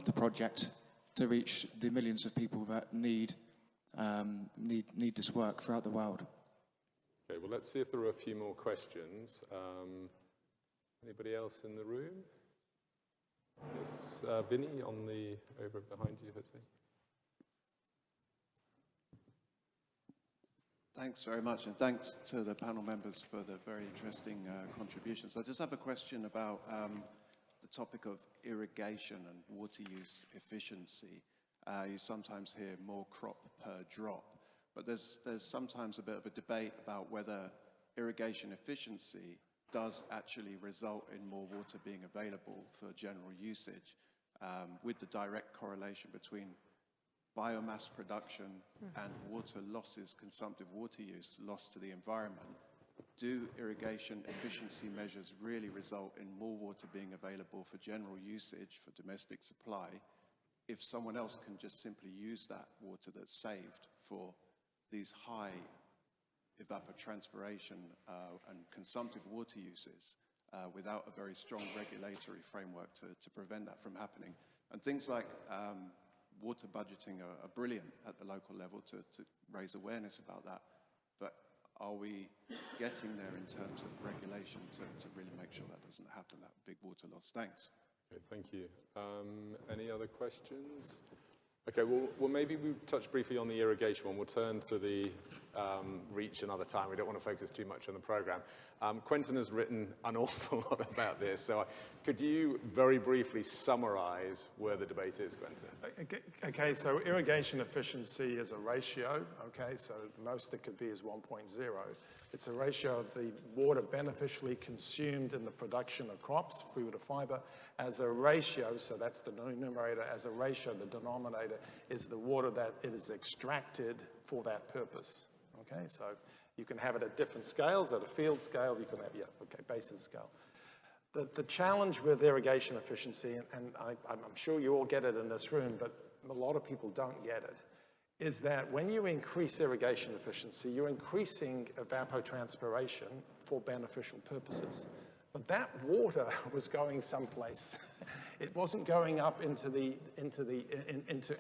Speaker 8: the project to reach the millions of people that need this work throughout the world?
Speaker 1: Okay, well, let's see if there are a few more questions. Anybody else in the room? Yes, Vinny, over behind you, Jose.
Speaker 9: Thanks very much, and thanks to the panel members for the very interesting contributions. I just have a question about the topic of irrigation and water use efficiency. You sometimes hear more crop per drop, but there's sometimes a bit of a debate about whether irrigation efficiency does actually result in more water being available for general usage, with the direct correlation between biomass production and water losses, consumptive water use, loss to the environment. Do irrigation efficiency measures really result in more water being available for general usage, for domestic supply, if someone else can just simply use that water that's saved for these high evapotranspiration and consumptive water uses without a very strong regulatory framework to prevent that from happening? And things like water budgeting are brilliant at the local level to raise awareness about that, but are we getting there in terms of regulation to really make sure that doesn't happen, that big water loss? Thanks.
Speaker 1: Okay, thank you. Any other questions? Okay, well, maybe we touch briefly on the irrigation one. We'll turn to the REACH another time. We don't want to focus too much on the program. Quentin has written an awful lot about this, so could you very briefly summarize where the debate is, Quentin?
Speaker 7: Okay, so irrigation efficiency is a ratio, okay, so the most it could be is 1.0. It's a ratio of the water beneficially consumed in the production of crops, food or fiber, as a ratio, so that's the numerator, as a ratio, the denominator is the water that it is extracted for that purpose, okay? So you can have it at different scales, at a field scale, you can have, basin scale. The challenge with irrigation efficiency, and I'm sure you all get it in this room, but a lot of people don't get it, is that when you increase irrigation efficiency, you're increasing evapotranspiration for beneficial purposes. But that water was going someplace. It wasn't going up into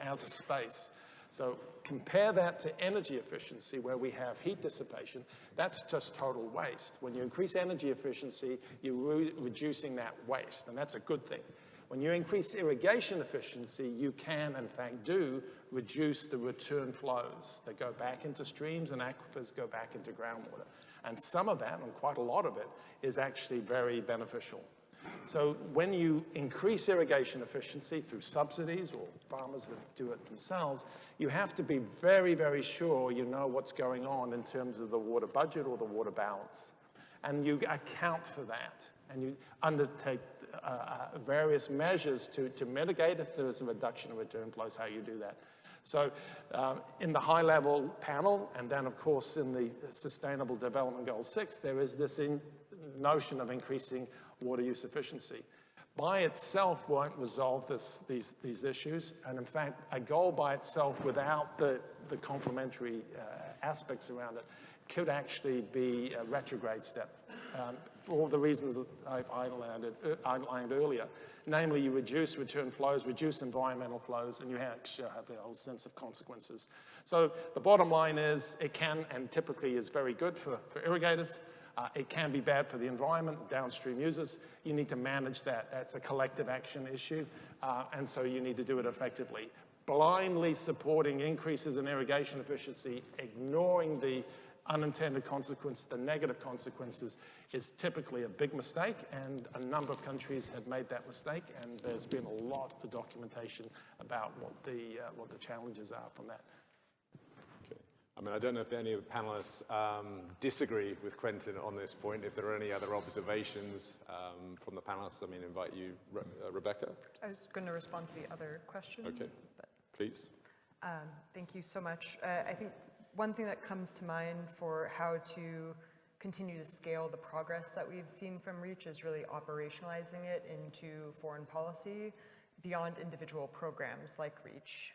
Speaker 7: outer space. So compare that to energy efficiency, where we have heat dissipation. That's just total waste. When you increase energy efficiency, you're reducing that waste, and that's a good thing. When you increase irrigation efficiency, you can, in fact, reduce the return flows that go back into streams, and aquifers go back into groundwater. And some of that, and quite a lot of it, is actually very beneficial. So when you increase irrigation efficiency through subsidies or farmers that do it themselves, you have to be very, very sure you know what's going on in terms of the water budget or the water balance. And you account for that. And you undertake various measures to mitigate if there's a reduction in return flows, how you do that. So in the high-level panel, and then, of course, in the Sustainable Development Goal 6, there is this notion of increasing water use efficiency. By itself won't resolve these issues, and in fact, a goal by itself without the complementary aspects around it could actually be a retrograde step for all the reasons I've outlined earlier. Namely, you reduce return flows, reduce environmental flows, and you actually have a whole sense of consequences. So the bottom line is it can and typically is very good for irrigators. It can be bad for the environment, downstream users. You need to manage that. That's a collective action issue, and so you need to do it effectively. Blindly supporting increases in irrigation efficiency, ignoring the unintended consequence, the negative consequences, is typically a big mistake, and a number of countries have made that mistake, and there's been a lot of documentation about what the challenges are from that.
Speaker 1: Okay. I mean, I don't know if any of the panelists disagree with Quentin on this point. If there are any other observations from the panelists, I mean, invite you, Rebecca.
Speaker 6: I was going to respond to the other question.
Speaker 1: Okay, please.
Speaker 6: Thank you so much. I think one thing that comes to mind for how to continue to scale the progress that we've seen from REACH is really operationalizing it into foreign policy beyond individual programs like REACH.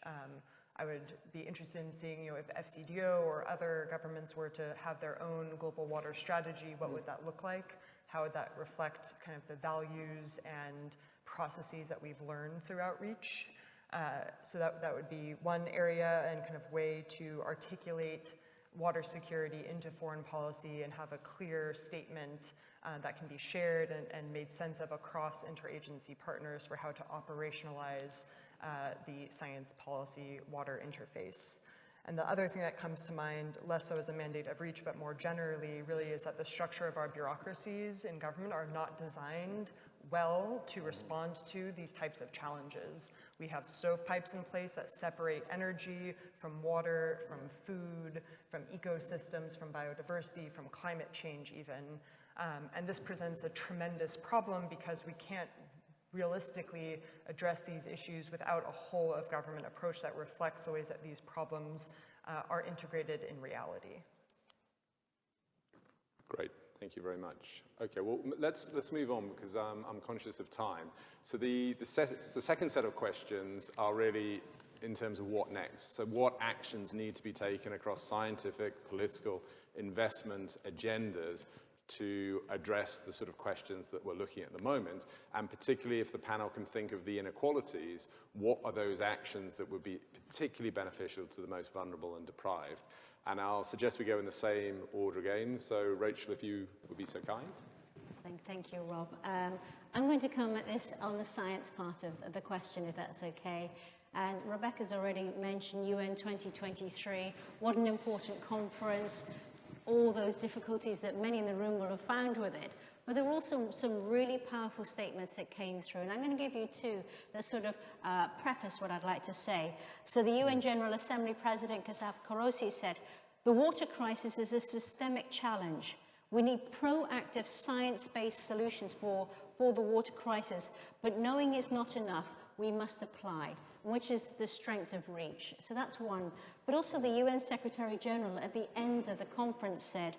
Speaker 6: I would be interested in seeing, if FCDO or other governments were to have their own global water strategy, what would that look like? How would that reflect kind of the values and processes that we've learned throughout REACH? So that would be one area and kind of way to articulate water security into foreign policy and have a clear statement that can be shared and made sense of across interagency partners for how to operationalize the science policy water interface. And the other thing that comes to mind, less so as a mandate of REACH, but more generally, really is that the structure of our bureaucracies in government are not designed well to respond to these types of challenges. We have stovepipes in place that separate energy from water, from food, from ecosystems, from biodiversity, from climate change even. And this presents a tremendous problem because we can't realistically address these issues without a whole of government approach that reflects the ways that these problems are integrated in reality.
Speaker 1: Great. Thank you very much. Okay, well, let's move on because I'm conscious of time. So the second set of questions are really in terms of what next. So what actions need to be taken across scientific, political, investment agendas to address the sort of questions that we're looking at the moment, and particularly if the panel can think of the inequalities, what are those actions that would be particularly beneficial to the most vulnerable and deprived? And I'll suggest we go in the same order again. So Rachel, if you would be so kind.
Speaker 2: Thank you, Rob. I'm going to come at this on the science part of the question, if that's okay. And Rebecca's already mentioned UN 2023. What an important conference. All those difficulties that many in the room will have found with it. But there were also some really powerful statements that came through. And I'm going to give you two that sort of preface what I'd like to say. So the UN General Assembly President Kasap Korosi said, the water crisis is a systemic challenge. We need proactive science-based solutions for the water crisis. But knowing is not enough. We must apply, which is the strength of REACH. So that's one. But also the UN Secretary General at the end of the conference said,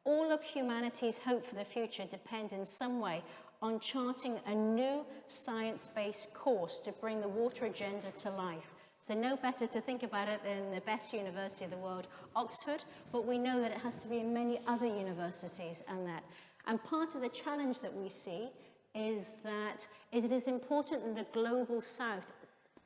Speaker 2: all of humanity's hope for the future depend in some way on charting a new science-based course to bring the water agenda to life. So no better to think about it than the best university of the world, Oxford, but we know that it has to be in many other universities and that. And part of the challenge that we see is that it is important that the global south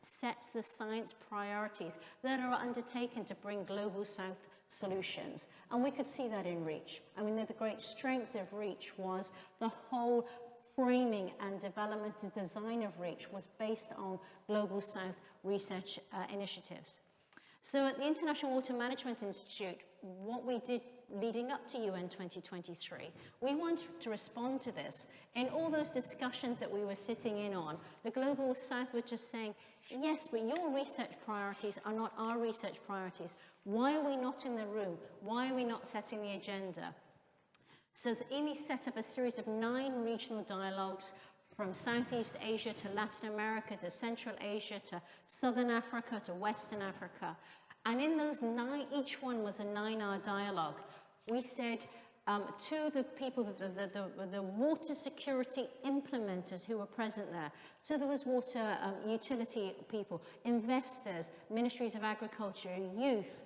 Speaker 2: sets the science priorities that are undertaken to bring global south solutions. And we could see that in REACH. I mean, the great strength of REACH was the whole framing and development and design of REACH was based on global south research initiatives. So at the International Water Management Institute, what we did leading up to UN 2023, we wanted to respond to this. In all those discussions that we were sitting in on, the Global South was just saying, yes, but your research priorities are not our research priorities. Why are we not in the room? Why are we not setting the agenda? So the IMI set up a series of 9 regional dialogues from Southeast Asia to Latin America to Central Asia to Southern Africa to Western Africa. And in those 9, each one was a 9-hour dialogue. We said to the people, the water security implementers who were present there, so there was water utility people, investors, ministries of agriculture, youth,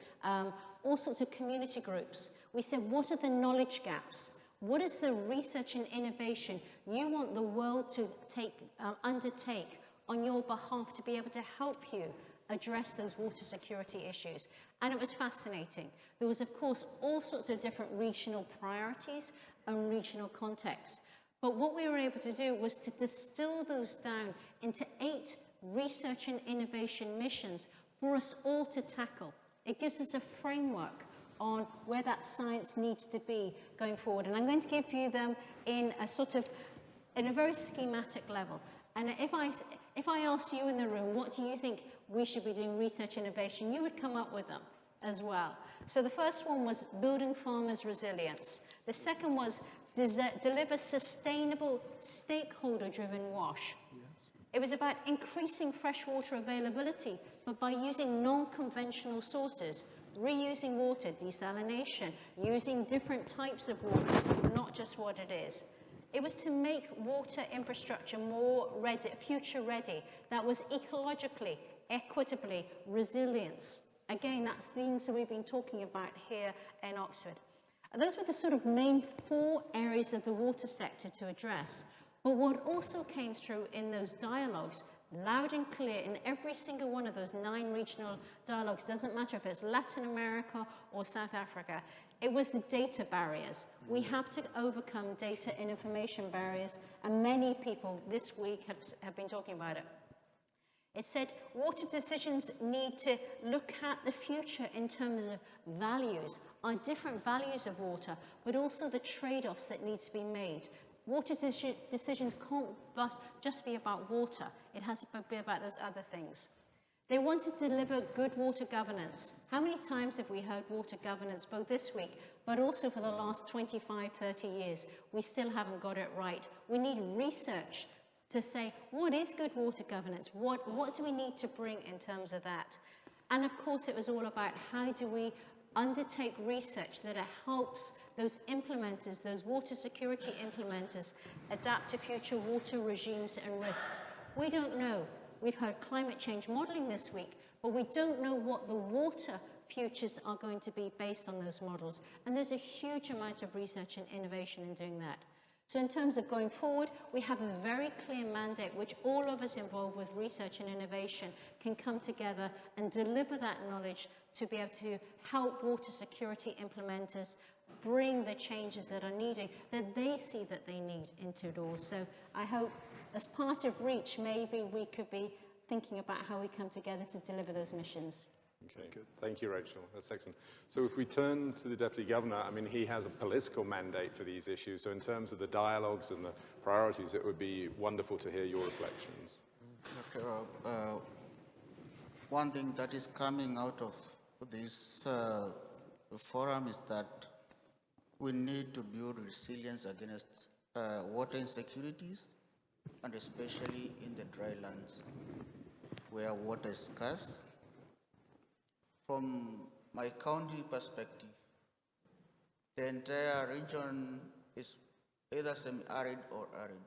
Speaker 2: all sorts of community groups. We said, what are the knowledge gaps? What is the research and innovation you want the world to undertake on your behalf to be able to help you address those water security issues? And it was fascinating. There was, of course, all sorts of different regional priorities and regional contexts. But what we were able to do was to distill those down into 8 research and innovation missions for us all to tackle. It gives us a framework on where that science needs to be going forward. And I'm going to give you them in a very schematic level. And if I ask you in the room, what do you think we should be doing research innovation, you would come up with them as well. So the first one was building farmers' resilience. The second was deliver sustainable, stakeholder-driven WASH. Yes. It was about increasing freshwater availability, but by using non-conventional sources, reusing water, desalination, using different types of water, not just what it is. It was to make water infrastructure more ready, future ready, that was ecologically, equitably resilient. Again, that's things that we've been talking about here in Oxford. And those were the sort of main 4 areas of the water sector to address. But what also came through in those dialogues, loud and clear, in every single one of those 9 regional dialogues, doesn't matter if it's Latin America or South Africa, it was the data barriers. We have to overcome data and information barriers, and many people this week have been talking about it. It said water decisions need to look at the future in terms of values, our different values of water, but also the trade-offs that need to be made. Water decisions can't just be about water. It has to be about those other things. They want to deliver good water governance. How many times have we heard water governance, both this week, but also for the last 25, 30 years? We still haven't got it right. We need research to say, what is good water governance? What do we need to bring in terms of that? And of course, it was all about how do we undertake research that helps those implementers, those water security implementers, adapt to future water regimes and risks. We don't know. We've heard climate change modeling this week, but we don't know what the water futures are going to be based on those models. And there's a huge amount of research and innovation in doing that. So in terms of going forward, we have a very clear mandate which all of us involved with research and innovation can come together and deliver that knowledge to be able to help water security implementers bring the changes that are needed, that they see that they need into it all. So I hope as part of REACH, maybe we could be thinking about how we come together to deliver those missions.
Speaker 1: Okay, good. Thank you, Rachel. That's excellent. So if we turn to the Deputy Governor, I mean, he has a political mandate for these issues. So in terms of the dialogues and the priorities, it would be wonderful to hear your reflections.
Speaker 3: Okay, Rob. One thing that is coming out of this forum is that we need to build resilience against water insecurities, and especially in the dry lands where water is scarce. From my county perspective, the entire region is either semi-arid or arid.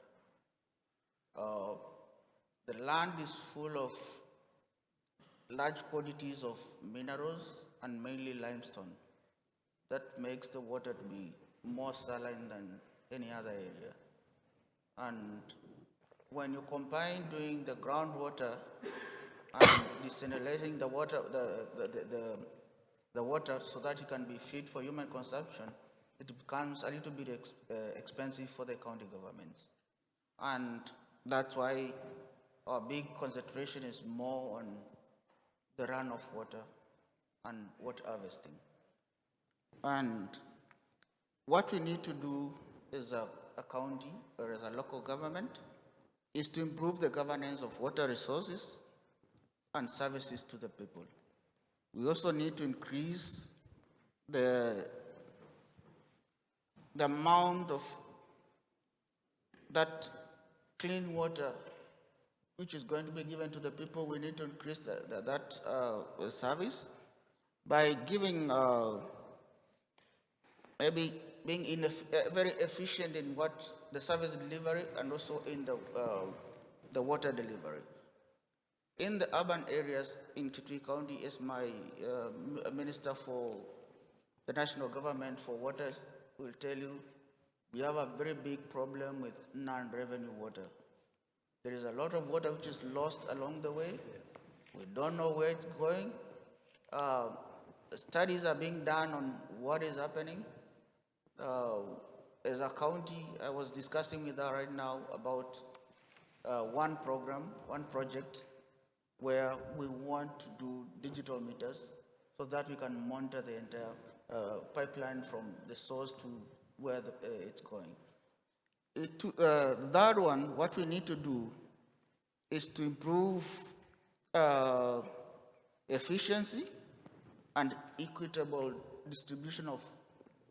Speaker 3: The land is full of large quantities of minerals and mainly limestone. That makes the water to be more saline than any other area. And when you combine doing the groundwater and desalinating the water, the water so that it can be fit for human consumption, it becomes a little bit expensive for the county governments. And that's why our big concentration is more on the runoff water and water harvesting. And what we need to do as a county or as a local government is to improve the governance of water resources and services to the people. We also need to increase the amount of that clean water which is going to be given to the people. We need to increase that service by giving maybe being very efficient in what the service delivery and also in the water delivery. In the urban areas in Kitui County, as my Minister for the National Government for Water will tell you, we have a very big problem with non-revenue water. There is a lot of water which is lost along the way. We don't know where it's going. Studies are being done on what is happening. As a county, I was discussing with her right now about one project where we want to do digital meters so that we can monitor the entire pipeline from the source to where it's going. The third one, what we need to do is to improve efficiency and equitable distribution of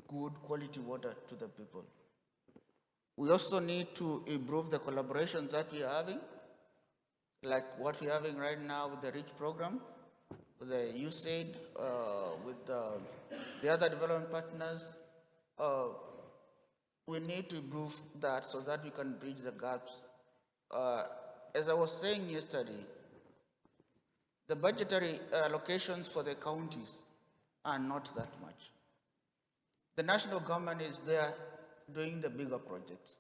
Speaker 3: good quality water to the people. We also need to improve the collaborations that we are having, like what we're having right now with the REACH program, with the USAID, with the other development partners. We need to improve that so that we can bridge the gaps. As I was saying yesterday, the budgetary allocations for the counties are not that much. The national government is there doing the bigger projects,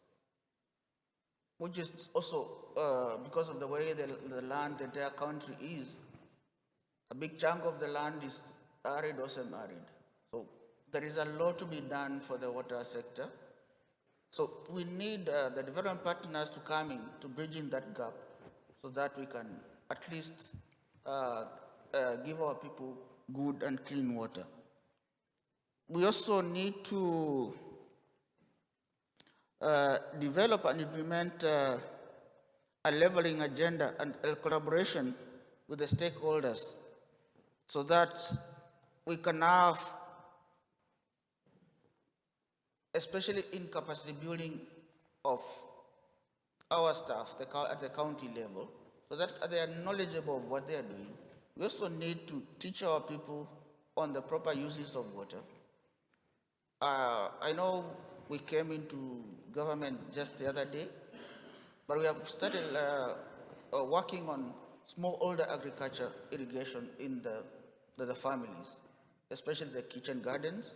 Speaker 3: which is also because of the way the land, the entire country is, a big chunk of the land is arid or semi-arid. So there is a lot to be done for the water sector. So we need the development partners to come in to bridge in that gap so that we can at least give our people good and clean water. We also need to develop and implement a leveling agenda and a collaboration with the stakeholders so that we can have, especially in capacity building of our staff at the county level, so that they are knowledgeable of what they are doing. We also need to teach our people on the proper uses of water. I know we came into government just the other day, but we have started working on smallholder agriculture irrigation in the families, especially the kitchen gardens,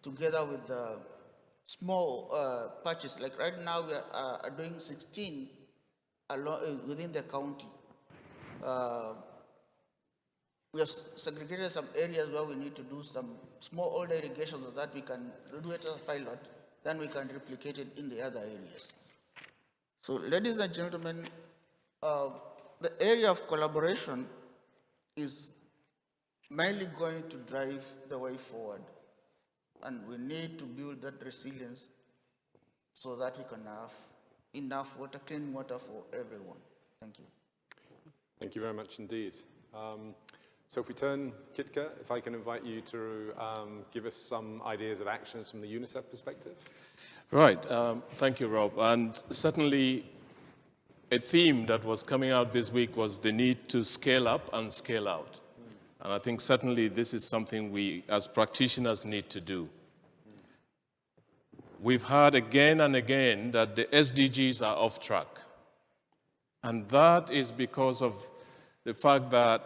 Speaker 3: together with the small patches. Like right now, we are doing 16 within the county. We have segregated some areas where we need to do some smallholder irrigation so that we can do it as a pilot, then we can replicate it in the other areas. So, ladies and gentlemen, the area of collaboration is mainly going to drive the way forward. And we need to build that resilience so that we can have enough water, clean water for everyone. Thank you.
Speaker 1: Thank you very much indeed. So if we turn, Kitka, if I can invite you to give us some ideas of actions from the UNICEF perspective.
Speaker 4: Right, thank you, Rob. And certainly a theme that was coming out this week was the need to scale up and scale out. And I think certainly this is something we as practitioners need to do. We've heard again and again that the SDGs are off track. And that is because of the fact that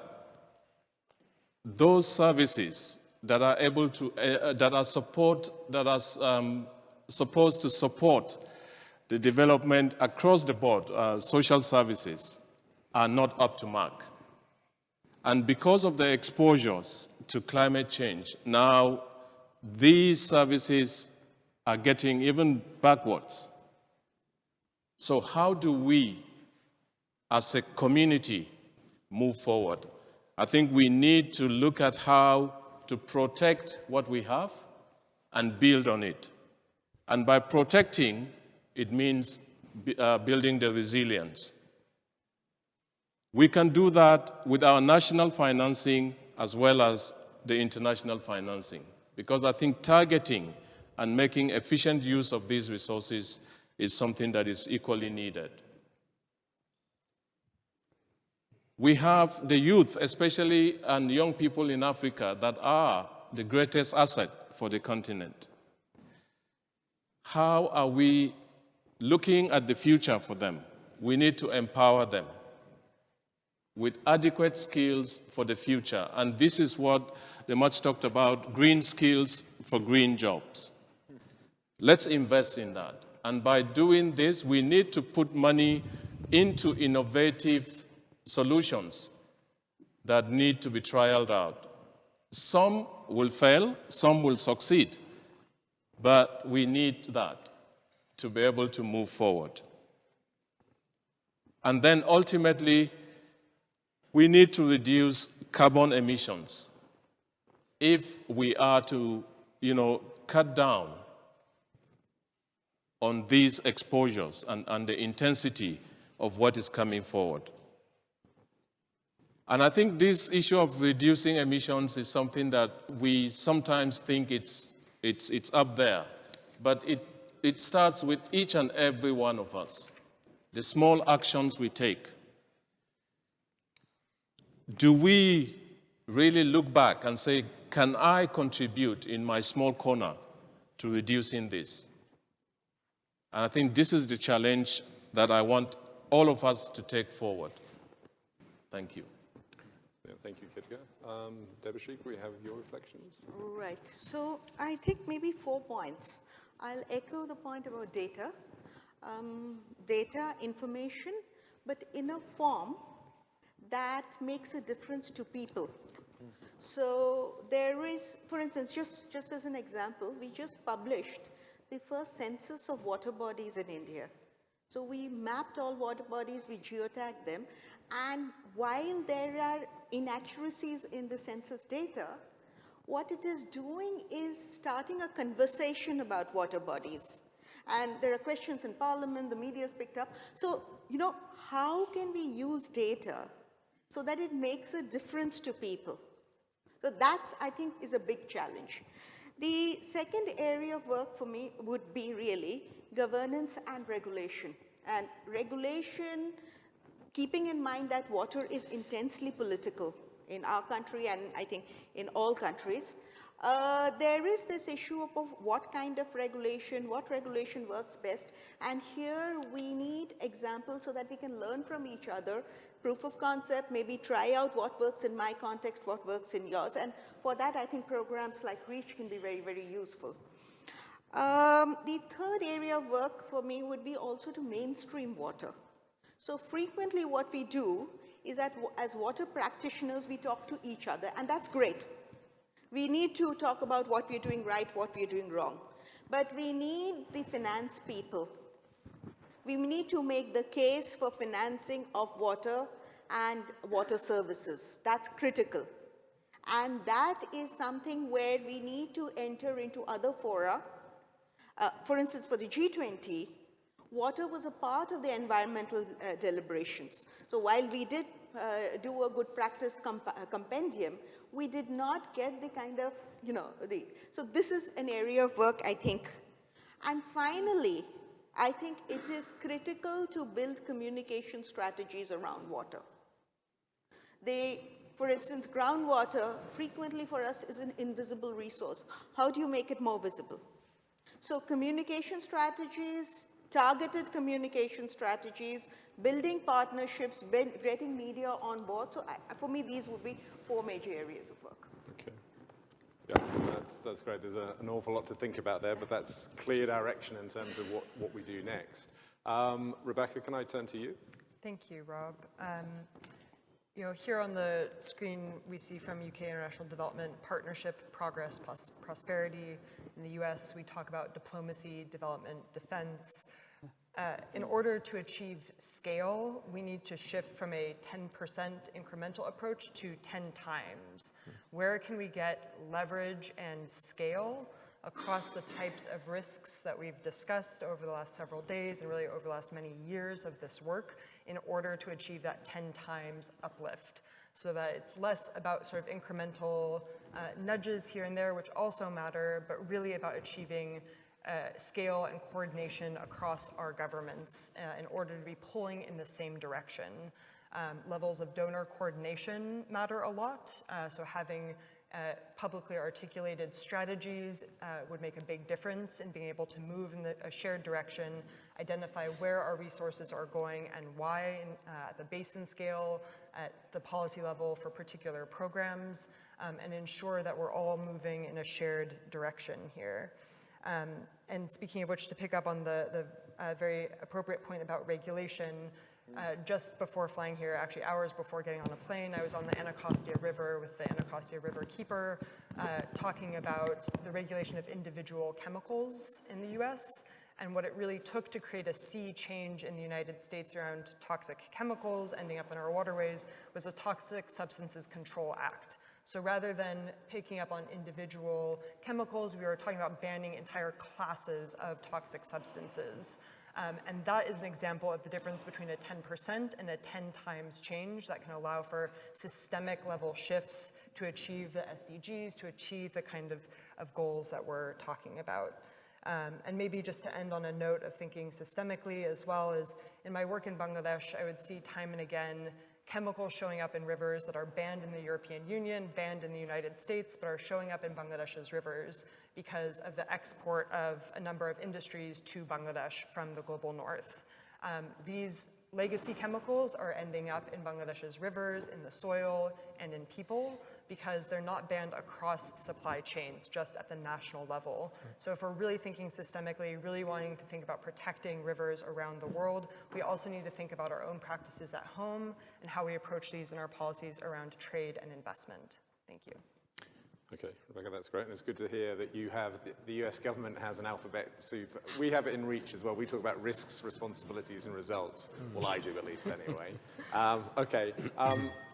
Speaker 4: those services that are able to, that are supposed to support the development across the board, social services, are not up to mark. And because of the exposures to climate change, now these services are getting even backwards. So how do we, as a community, move forward? I think we need to look at how to protect what we have and build on it. And by protecting, it means building the resilience. We can do that with our national financing as well as the international financing, because I think targeting and making efficient use of these resources is something that is equally needed. We have the youth, especially, and young people in Africa that are the greatest asset for the continent. How are we looking at the future for them? We need to empower them with adequate skills for the future. And this is what the much talked about, green skills for green jobs. Let's invest in that. And by doing this, we need to put money into innovative solutions that need to be trialed out. Some will fail, some will succeed, but we need that to be able to move forward. And then ultimately, we need to reduce carbon emissions if we are to, cut down on these exposures and the intensity of what is coming forward. And I think this issue of reducing emissions is something that we sometimes think it's up there, but it starts with each and every one of us, the small actions we take. Do we really look back and say, can I contribute in my small corner to reducing this? And I think this is the challenge that I want all of us to take forward. Thank you.
Speaker 1: Yeah, thank you, Kitka. Debashik, we have your reflections.
Speaker 5: Right. So I think maybe 4 points. I'll echo the point about data. Data, information, but in a form that makes a difference to people. So there is, for instance, just as an example, we just published the first census of water bodies in India. So we mapped all water bodies, we geotagged them, and while there are inaccuracies in the census data, what it is doing is starting a conversation about water bodies. And there are questions in Parliament, the media has picked up. So, how can we use data so that it makes a difference to people? So that, I think, is a big challenge. The second area of work for me would be really governance and regulation. And regulation, keeping in mind that water is intensely political in our country and I think in all countries, there is this issue of what kind of regulation, what regulation works best, and here we need examples so that we can learn from each other, proof of concept, maybe try out what works in my context, what works in yours, and for that I think programs like REACH can be very, very useful. The third area of work for me would be also to mainstream water. So frequently what we do is that as water practitioners we talk to each other, and that's great. We need to talk about what we're doing right, what we're doing wrong. But we need the finance people. We need to make the case for financing of water and water services. That's critical. And that is something where we need to enter into other fora. For instance, for the G20, water was a part of the environmental deliberations. So while we did do a good practice compendium, we did not get the kind of, so this is an area of work, I think. And finally, I think it is critical to build communication strategies around water. For instance, groundwater frequently for us is an invisible resource. How do you make it more visible? So communication strategies targeted communication strategies, building partnerships, getting media on board. So for me, these would be 4 major areas of work.
Speaker 1: Okay. Yeah, that's great. There's an awful lot to think about there, but that's clear direction in terms of what we do next. Rebecca, can I turn to you?
Speaker 6: Thank you, Rob. You know, here on the screen, we see from UK International Development Partnership, Progress plus Prosperity. In the US, we talk about diplomacy, development, defense. In order to achieve scale, we need to shift from a 10% incremental approach to 10 times. Where can we get leverage and scale across the types of risks that we've discussed over the last several days and really over the last many years of this work in order to achieve that 10 times uplift, so that it's less about sort of incremental nudges here and there, which also matter, but really about achieving scale and coordination across our governments in order to be pulling in the same direction. Levels of donor coordination matter a lot, so having publicly articulated strategies would make a big difference in being able to move in a shared direction, identify where our resources are going and why at the basin scale, at the policy level for particular programs, and ensure that we're all moving in a shared direction here. And speaking of which, to pick up on the very appropriate point about regulation, just before flying here, actually hours before getting on a plane, I was on the Anacostia River with the Anacostia River Keeper, talking about the regulation of individual chemicals in the US and what it really took to create a sea change in the United States around toxic chemicals ending up in our waterways was the Toxic Substances Control Act. So rather than picking up on individual chemicals, we were talking about banning entire classes of toxic substances. And that is an example of the difference between a 10% and a 10 times change that can allow for systemic level shifts to achieve the SDGs, to achieve the kind of goals that we're talking about. And maybe just to end on a note of thinking systemically, as well as in my work in Bangladesh, I would see time and again chemicals showing up in rivers that are banned in the European Union, banned in the United States, but are showing up in Bangladesh's rivers because of the export of a number of industries to Bangladesh from the global north. These legacy chemicals are ending up in Bangladesh's rivers, in the soil, and in people because they're not banned across supply chains, just at the national level. So if we're really thinking systemically, really wanting to think about protecting rivers around the world, we also need to think about our own practices at home and how we approach these in our policies around trade and investment. Thank you.
Speaker 1: Okay, Rebecca, that's great. And it's good to hear that you have, the US government has an alphabet soup. We have it in Reach as well. We talk about risks, responsibilities, and results. Well, I do at least anyway. Okay,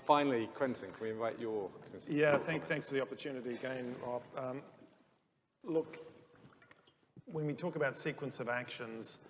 Speaker 1: finally, Quentin, can we invite your
Speaker 7: Yeah, thanks for the opportunity again, Rob. Look, when we talk about sequence of actions,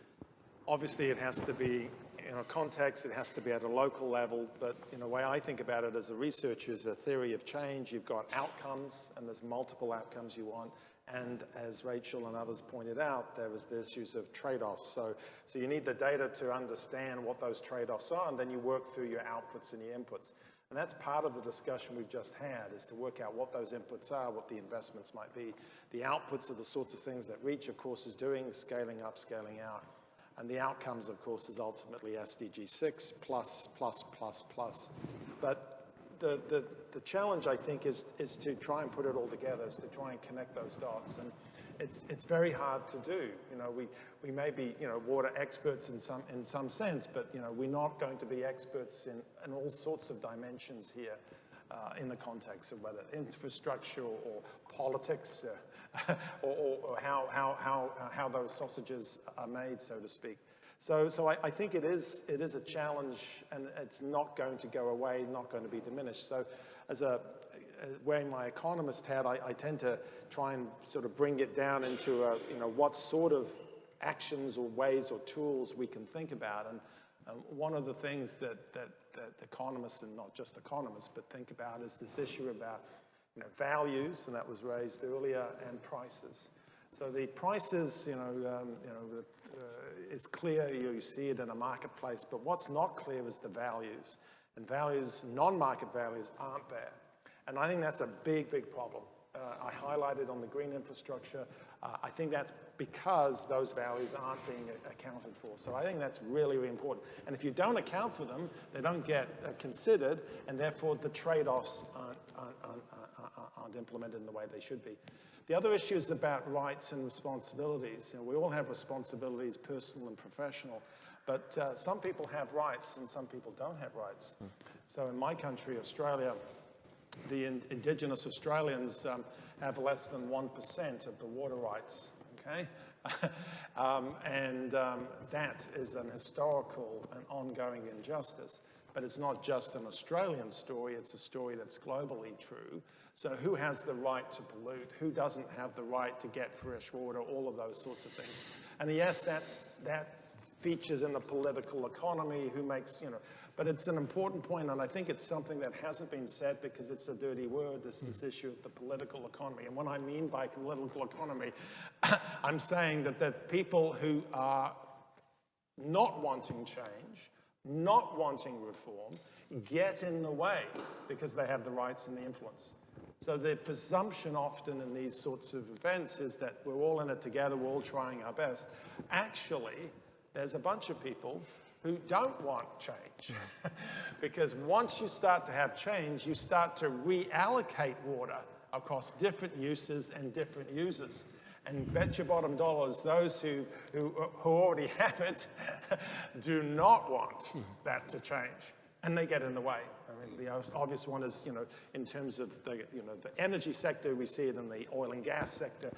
Speaker 7: obviously it has to be in a context, it has to be at a local level, but in a way I think about it as a researcher is a theory of change. You've got outcomes, and there's multiple outcomes you want, and as Rachel and others pointed out, there was the issues of trade-offs. So you need the data to understand what those trade-offs are, and then you work through your outputs and your inputs. And that's part of the discussion we've just had, is to work out what those inputs are, what the investments might be. The outputs are the sorts of things that Reach, of course, is doing, scaling up, scaling out. And the outcomes, of course, is ultimately SDG 6 plus. But the challenge, I think, is to try and put it all together, is to try and connect those dots. And it's very hard to do. You know, we may be, you know, water experts in some sense, but, you know, we're not going to be experts in all sorts of dimensions here in the context of whether infrastructure or politics or how those sausages are made, so to speak. So I think it is a challenge, and it's not going to go away, not going to be diminished. So wearing my economist hat, I tend to try and sort of bring it down into what sort of actions or ways or tools we can think about. And one of the things that economists, and not just economists, but think about is this issue about values, and that was raised earlier, and prices. So the prices, it's clear, you see it in a marketplace, but what's not clear is the values. And values, non-market values, aren't there. And I think that's a big, big problem. I highlighted on the green infrastructure. I think that's because those values aren't being accounted for. So I think that's really, really important. And if you don't account for them, they don't get considered, and therefore the trade-offs aren't implemented in the way they should be. The other issue is about rights and responsibilities. You know, we all have responsibilities, personal and professional, but some people have rights and some people don't have rights. So in my country, Australia, the Indigenous Australians have less than 1% of the water rights, okay? That is an historical and ongoing injustice. But it's not just an Australian story, it's a story that's globally true. So who has the right to pollute? Who doesn't have the right to get fresh water? All of those sorts of things. And yes, that features in the political economy, who makes, you know, but it's an important point, and I think it's something that hasn't been said because it's a dirty word, this issue of the political economy. And what I mean by political economy, I'm saying that people who are not wanting change, not wanting reform, get in the way because they have the rights and the influence. So the presumption often in these sorts of events is that we're all in it together, we're all trying our best. Actually, there's a bunch of people who don't want change. Because once you start to have change, you start to reallocate water across different uses and different users. And bet your bottom dollars, those who already have it do not want that to change. And they get in the way. I mean, the obvious one is, you know, in terms of the energy sector, we see it in the oil and gas sector,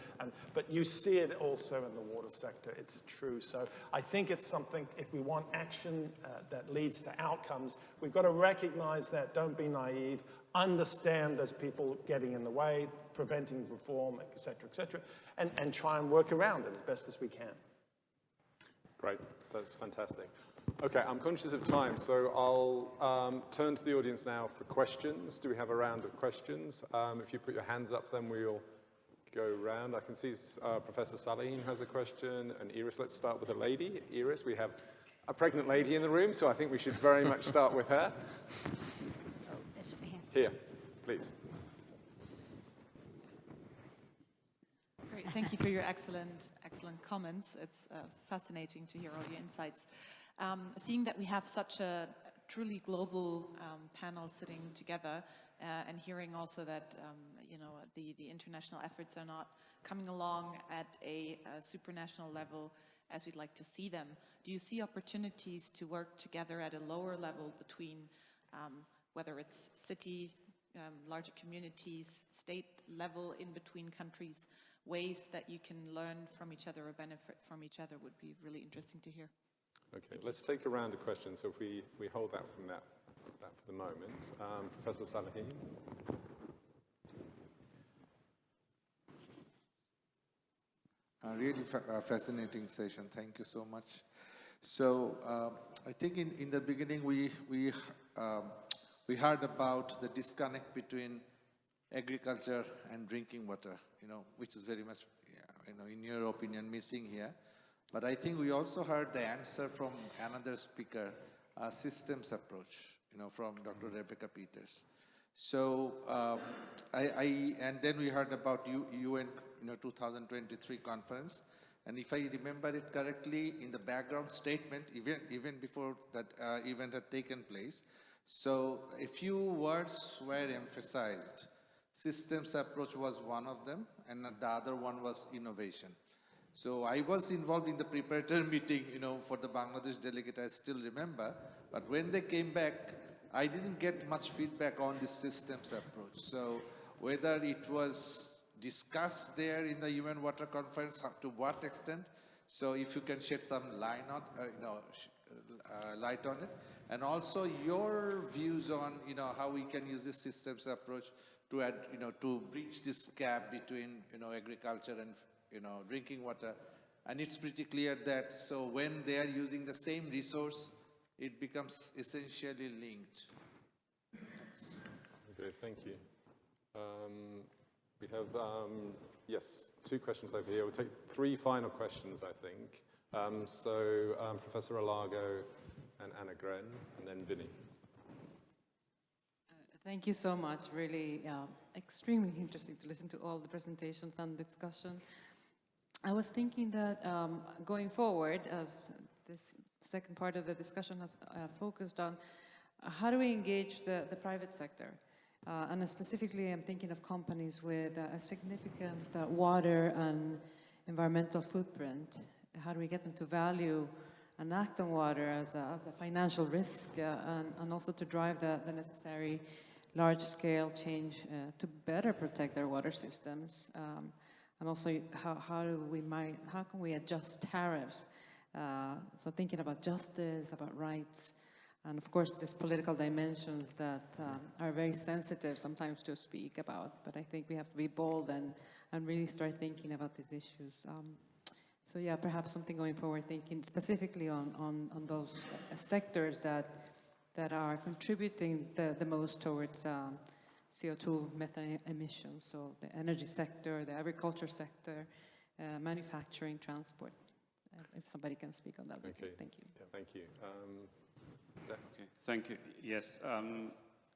Speaker 7: but you see it also in the water sector. It's true. So I think it's something, if we want action that leads to outcomes, we've got to recognize that, don't be naive, understand there's people getting in the way, preventing reform, et cetera, and try and work around it as best as we can.
Speaker 1: Great, that's fantastic. Okay, I'm conscious of time, so I'll turn to the audience now for questions. Do we have a round of questions? If you put your hands up, then we'll go round. I can see Professor Salehin has a question, and Iris. Let's start with a lady. Iris, we have a pregnant lady in the room, so I think we should very much start with her. Here, please.
Speaker 10: Great, thank you for your excellent comments. It's fascinating to hear all your insights. Seeing that we have such a truly global panel sitting together, and hearing also that the international efforts are not coming along at a supranational level as we'd like to see them. Do you see opportunities to work together at a lower level between whether it's city, larger communities, state level, in between countries, ways that you can learn from each other or benefit from each other? Would be really interesting to hear.
Speaker 1: Okay, let's take a round of questions. So if we hold that from that for the moment. Professor Salehin.
Speaker 11: Really fascinating session. Thank you so much. So I think in the beginning we heard about the disconnect between agriculture and drinking water, which is very much, in your opinion, missing here. But I think we also heard the answer from another speaker, a systems approach, from Dr. Rebecca Peters. So, and then we heard about UN, 2023 conference. And if I remember it correctly, in the background statement, even before that event had taken place, so a few words were emphasized. Systems approach was one of them, and the other one was innovation. So I was involved in the preparatory meeting, for the Bangladesh delegate, I still remember. But when they came back, I didn't get much feedback on this systems approach. So whether it was discussed there in the UN Water Conference, to what extent? So if you can shed some light on, light on it, and also your views on, how we can use this systems approach to add, to bridge this gap between, agriculture and drinking water. And it's pretty clear that, so when they are using the same resource, it becomes essentially linked. Thanks.
Speaker 1: Okay, thank you. We have, yes, 2 questions over here. We'll take 3 final questions, I think. Professor Alago and Anna Gren, and then Vinny.
Speaker 12: Thank you so much. Really extremely interesting to listen to all the presentations and discussion. I was thinking that going forward, as this second part of the discussion has focused on, how do we engage the private sector? And specifically, I'm thinking of companies with a significant water and environmental footprint. How do we get them to value and act on water as a financial risk and also to drive the necessary large-scale change to better protect their water systems? And also, how can we adjust tariffs? So thinking about justice, about rights, and of course, these political dimensions that are very sensitive sometimes to speak about, but I think we have to be bold and really start thinking about these issues. So yeah, perhaps something going forward, thinking specifically on those sectors that are contributing the most towards CO2 methane emissions, so the energy sector, the agriculture sector, manufacturing, transport. If somebody can speak on that, okay. Thank you.
Speaker 1: Yeah, thank you.
Speaker 13: Okay, thank you. Yes,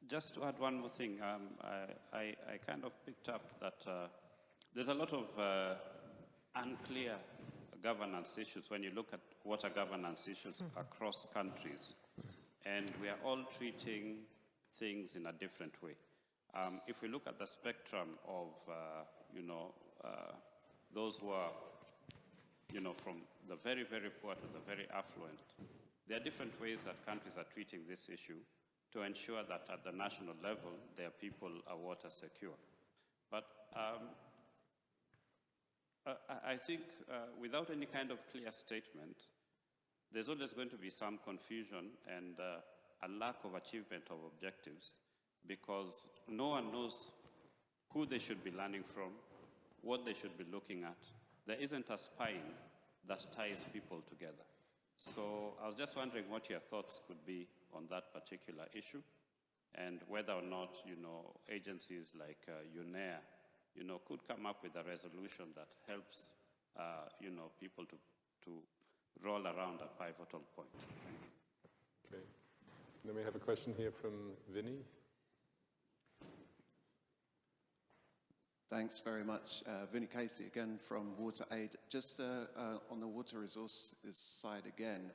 Speaker 13: just to add one more thing, I kind of picked up that there's a lot of unclear governance issues when you look at water governance issues across countries, and we are all treating things in a different way. If we look at the spectrum of, those who are, from the very, very poor to the very affluent, there are different ways that countries are treating this issue to ensure that at the national level, their people are water secure. But I think without any kind of clear statement, there's always going to be some confusion and a lack of achievement of objectives, because no one knows who they should be learning from, what they should be looking at. There isn't a spine that ties people together. So I was just wondering what your thoughts could be on that particular issue, and whether or not, agencies like UNEA, could come up with a resolution that helps, people to roll around a pivotal point.
Speaker 1: Okay. Then we have a question here from Vinny.
Speaker 9: Thanks very much. Vinny Casey again from WaterAid. Just on the water resources side again,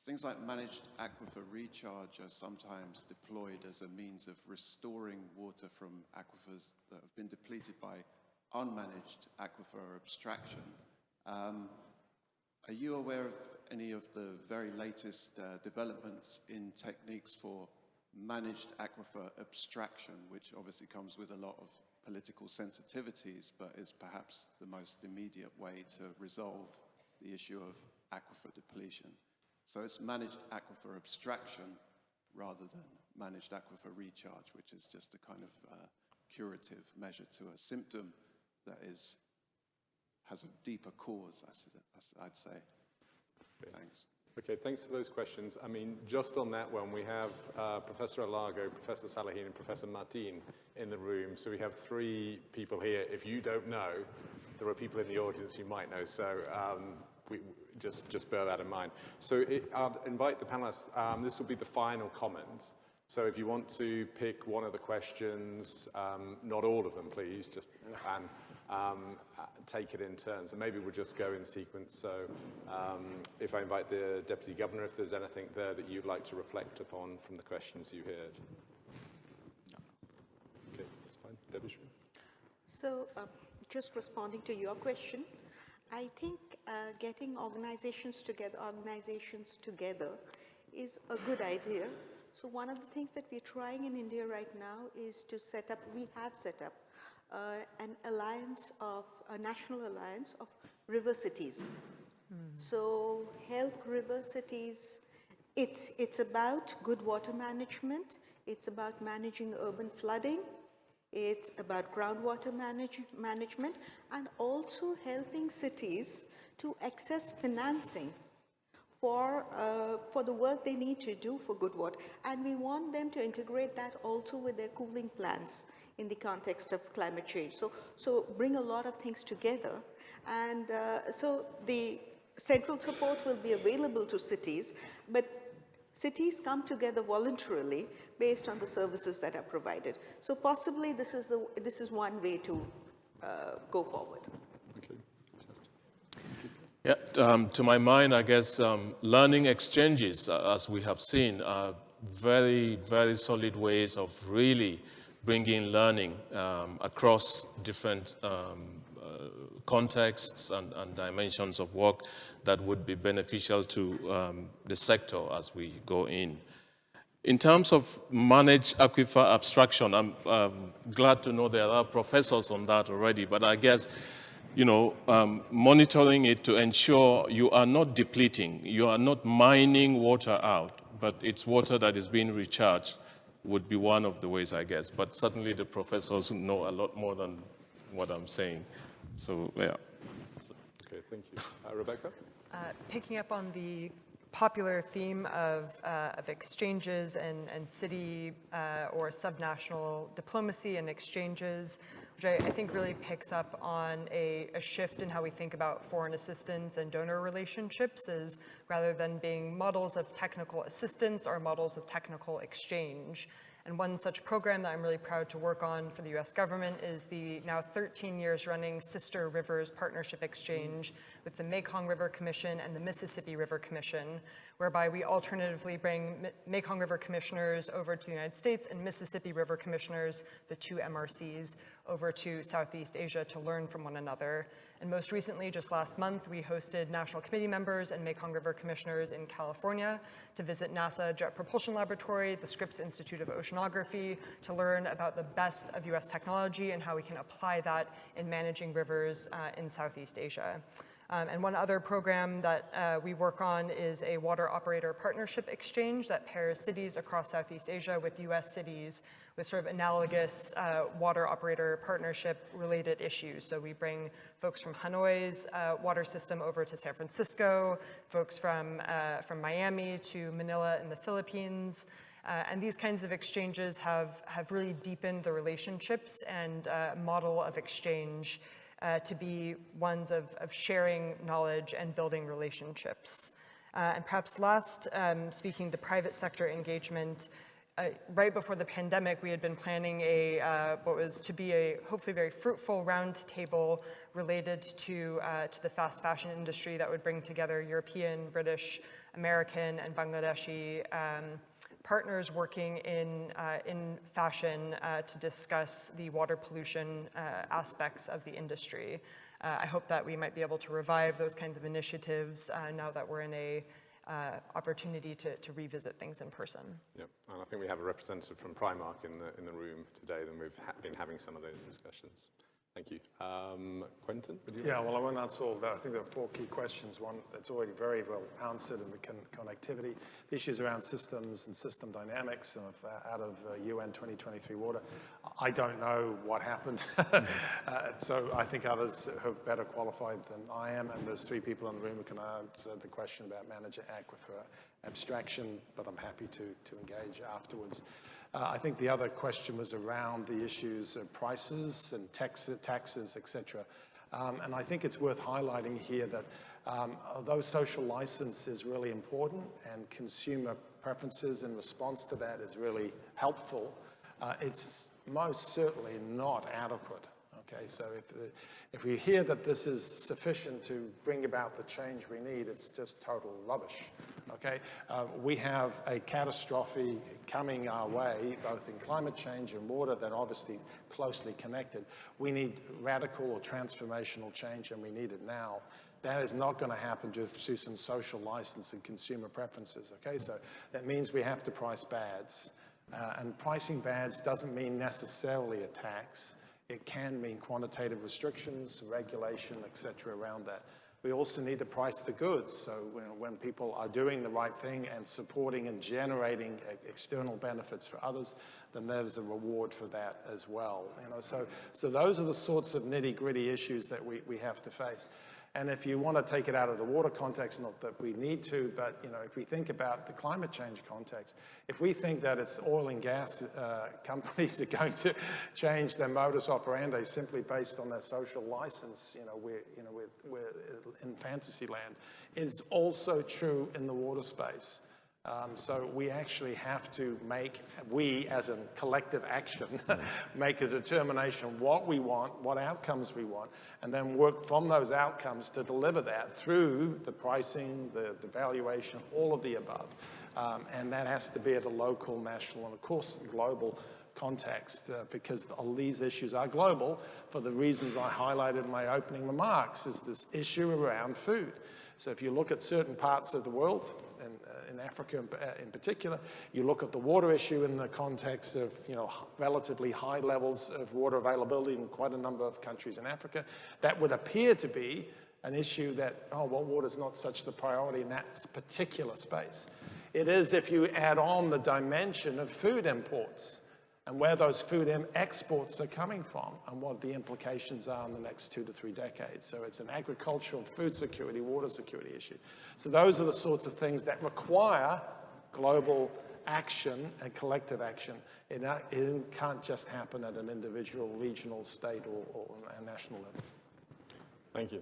Speaker 9: things like managed aquifer recharge are sometimes deployed as a means of restoring water from aquifers that have been depleted by unmanaged aquifer abstraction. Are you aware of any of the very latest developments in techniques for managed aquifer abstraction, which obviously comes with a lot of political sensitivities, but is perhaps the most immediate way to resolve the issue of aquifer depletion? So it's managed aquifer abstraction rather than managed aquifer recharge, which is just a kind of curative measure to a symptom that has a deeper cause, I'd say.
Speaker 1: Okay.
Speaker 9: Thanks.
Speaker 1: Okay, thanks for those questions. I mean, just on that one, we have Professor Alago, Professor Salahin, and Professor Martin in the room. So we have three people here. If you don't know, there are people in the audience who might know. So we just bear that in mind. So I'll invite the panelists. This will be the final comment. So if you want to pick one of the questions, not all of them, please, just take it in turns. And maybe we'll just go in sequence. So if I invite the Deputy Governor, if there's anything there that you'd like to reflect upon from the questions you heard. Okay, that's fine. Debbie?
Speaker 5: So just responding to your question, I think getting organizations together is a good idea. So one of the things that we're trying in India right now is to set up, we have set up a national alliance of river cities. So help river cities. It's about good water management. It's about managing urban flooding. It's about groundwater management, and also helping cities to access financing for the work they need to do for good water. And we want them to integrate that also with their cooling plans in the context of climate change. So bring a lot of things together. And so the central support will be available to cities, but Cities come together voluntarily based on the services that are provided. So possibly this is one way to go forward.
Speaker 1: Okay, fantastic.
Speaker 4: Yeah, to my mind, I guess learning exchanges, as we have seen, are very, very solid ways of really bringing learning across different contexts and dimensions of work that would be beneficial to the sector as we go in. In terms of managed aquifer abstraction, I'm glad to know there are professors on that already, but I guess, you know, monitoring it to ensure you are not depleting, you are not mining water out, but it's water that is being recharged would be one of the ways, I guess. But certainly the professors know a lot more than what I'm saying. So, yeah.
Speaker 1: Okay, thank you. Rebecca?
Speaker 6: Picking up on the popular theme of exchanges and city or subnational diplomacy and exchanges, which I think really picks up on a shift in how we think about foreign assistance and donor relationships, is rather than being models of technical assistance or models of technical exchange. And one such program that I'm really proud to work on for the US government is the now 13 years running Sister Rivers Partnership Exchange with the Mekong River Commission and the Mississippi River Commission, whereby we alternatively bring Mekong River commissioners over to the United States and Mississippi River commissioners, the two MRCs, over to Southeast Asia to learn from one another. And most recently, just last month, we hosted National Committee members and Mekong River commissioners in California to visit NASA Jet Propulsion Laboratory, the Scripps Institute of Oceanography, to learn about the best of US technology and how we can apply that in managing rivers in Southeast Asia. And one other program that we work on is a water operator partnership exchange that pairs cities across Southeast Asia with US cities with sort of analogous water operator partnership related issues. So we bring folks from Hanoi's water system over to San Francisco, folks from Miami to Manila in the Philippines. And these kinds of exchanges have really deepened the relationships and model of exchange to be ones of sharing knowledge and building relationships. And perhaps last, speaking to private sector engagement, right before the pandemic, we had been planning what was to be a hopefully very fruitful roundtable related to the fast fashion industry that would bring together European, British, American, and Bangladeshi partners working in fashion to discuss the water pollution aspects of the industry. I hope that we might be able to revive those kinds of initiatives now that we're in a opportunity to revisit things in person.
Speaker 1: Yeah, and I think we have a representative from Primark in the room today, and we've been having some of those discussions. Thank you. Quentin?
Speaker 7: Yeah, well, I won't answer all of that. I think there are 4 key questions. One that's already very well answered in the connectivity. The issues around systems and system dynamics out of UN 2023 water. I don't know what happened. So I think others are better qualified than I am. And there's 3 people in the room who can answer the question about managing aquifer abstraction, but I'm happy to engage afterwards. I think the other question was around the issues of prices and taxes, et cetera. And I think it's worth highlighting here that although social license is really important and consumer preferences in response to that is really helpful, it's most certainly not adequate. Okay, so if we hear that this is sufficient to bring about the change we need, it's just total rubbish. Okay, we have a catastrophe coming our way, both in climate change and water, that are obviously closely connected. We need radical or transformational change, and we need it now. That is not going to happen just through some social license and consumer preferences. Okay, so that means we have to price bads, and pricing bads doesn't mean necessarily a tax. It can mean quantitative restrictions, regulation, et cetera, around that. We also need to price the goods. So when people are doing the right thing and supporting and generating external benefits for others, then there's a reward for that as well. So those are the sorts of nitty-gritty issues that we have to face. And if you want to take it out of the water context, not that we need to, but if we think about the climate change context, if we think that it's oil and gas companies are going to change their modus operandi simply based on their social license, we're in fantasy land. It's also true in the water space. So we actually have to we as a collective action, make a determination what we want, what outcomes we want, and then work from those outcomes to deliver that through the pricing, the valuation, all of the above. And that has to be at a local, national, and of course global context, because all these issues are global for the reasons I highlighted in my opening remarks, is this issue around food. So if you look at certain parts of the world, in Africa in particular, you look at the water issue in the context of relatively high levels of water availability in quite a number of countries in Africa, that would appear to be an issue that, water's not such the priority in that particular space. It is if you add on the dimension of food imports and where those food exports are coming from and what the implications are in the next 2 to 3 decades. So it's an agricultural, food security, water security issue. So those are the sorts of things that require global action and collective action. It can't just happen at an individual, regional, state, or a national level.
Speaker 1: Thank you.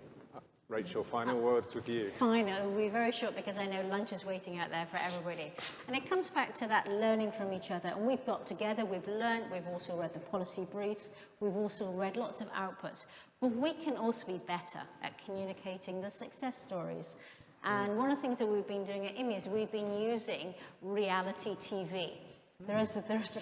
Speaker 1: Rachel, final words with you.
Speaker 2: Fine, it'll be very short because I know lunch is waiting out there for everybody. And it comes back to that learning from each other. And we've got together, we've learned, we've also read the policy briefs, we've also read lots of outputs. But we can also be better at communicating the success stories. And one of the things that we've been doing at IMI is we've been using reality TV. There is a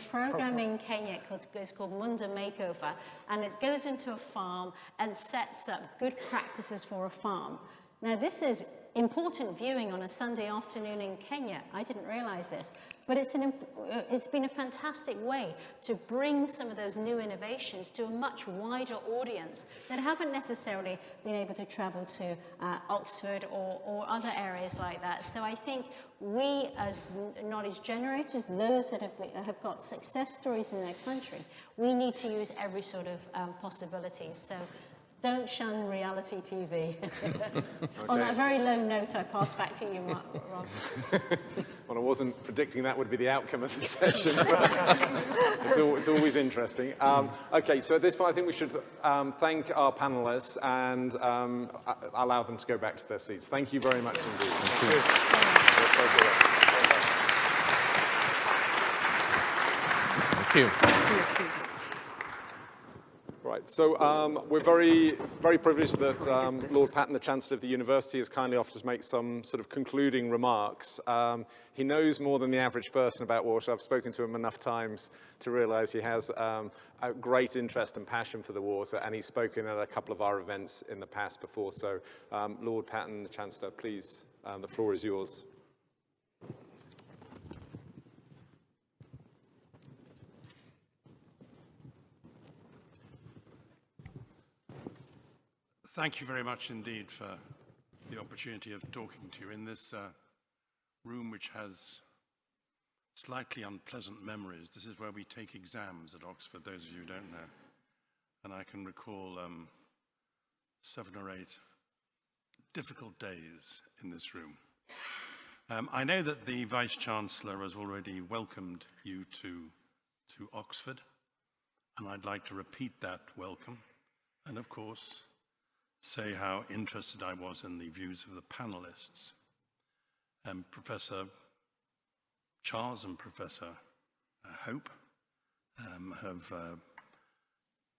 Speaker 2: program in Kenya called Munda Makeover, and it goes into a farm and sets up good practices for a farm. Now, this is important viewing on a Sunday afternoon in Kenya. I didn't realize this, but it's been a fantastic way to bring some of those new innovations to a much wider audience that haven't necessarily been able to travel to Oxford or other areas like that. So I think we, as knowledge generators, those that have got success stories in their country, we need to use every sort of possibility. So don't shun reality TV. Okay. On that very low note, I pass back to you, Rob.
Speaker 1: Well, I wasn't predicting that would be the outcome of the session. It's always interesting. Okay, so at this point, I think we should thank our panelists and allow them to go back to their seats. Thank you very much indeed. Thank you.
Speaker 4: Thank you.
Speaker 1: Right, so we're very, very privileged that Lord Patton, the Chancellor of the University, has kindly offered to make some sort of concluding remarks. He knows more than the average person about water. I've spoken to him enough times to realise he has a great interest and passion for the water, and he's spoken at a couple of our events in the past before. So, Lord Patton, the Chancellor, please, the floor is yours.
Speaker 14: Thank you very much indeed for the opportunity of talking to you in this room which has slightly unpleasant memories. This is where we take exams at Oxford, those of you who don't know. And I can recall 7 or 8 difficult days in this room. I know that the Vice-Chancellor has already welcomed you to Oxford, and I'd like to repeat that welcome. And of course, say how interested I was in the views of the panelists. Professor Charles and Professor Hope have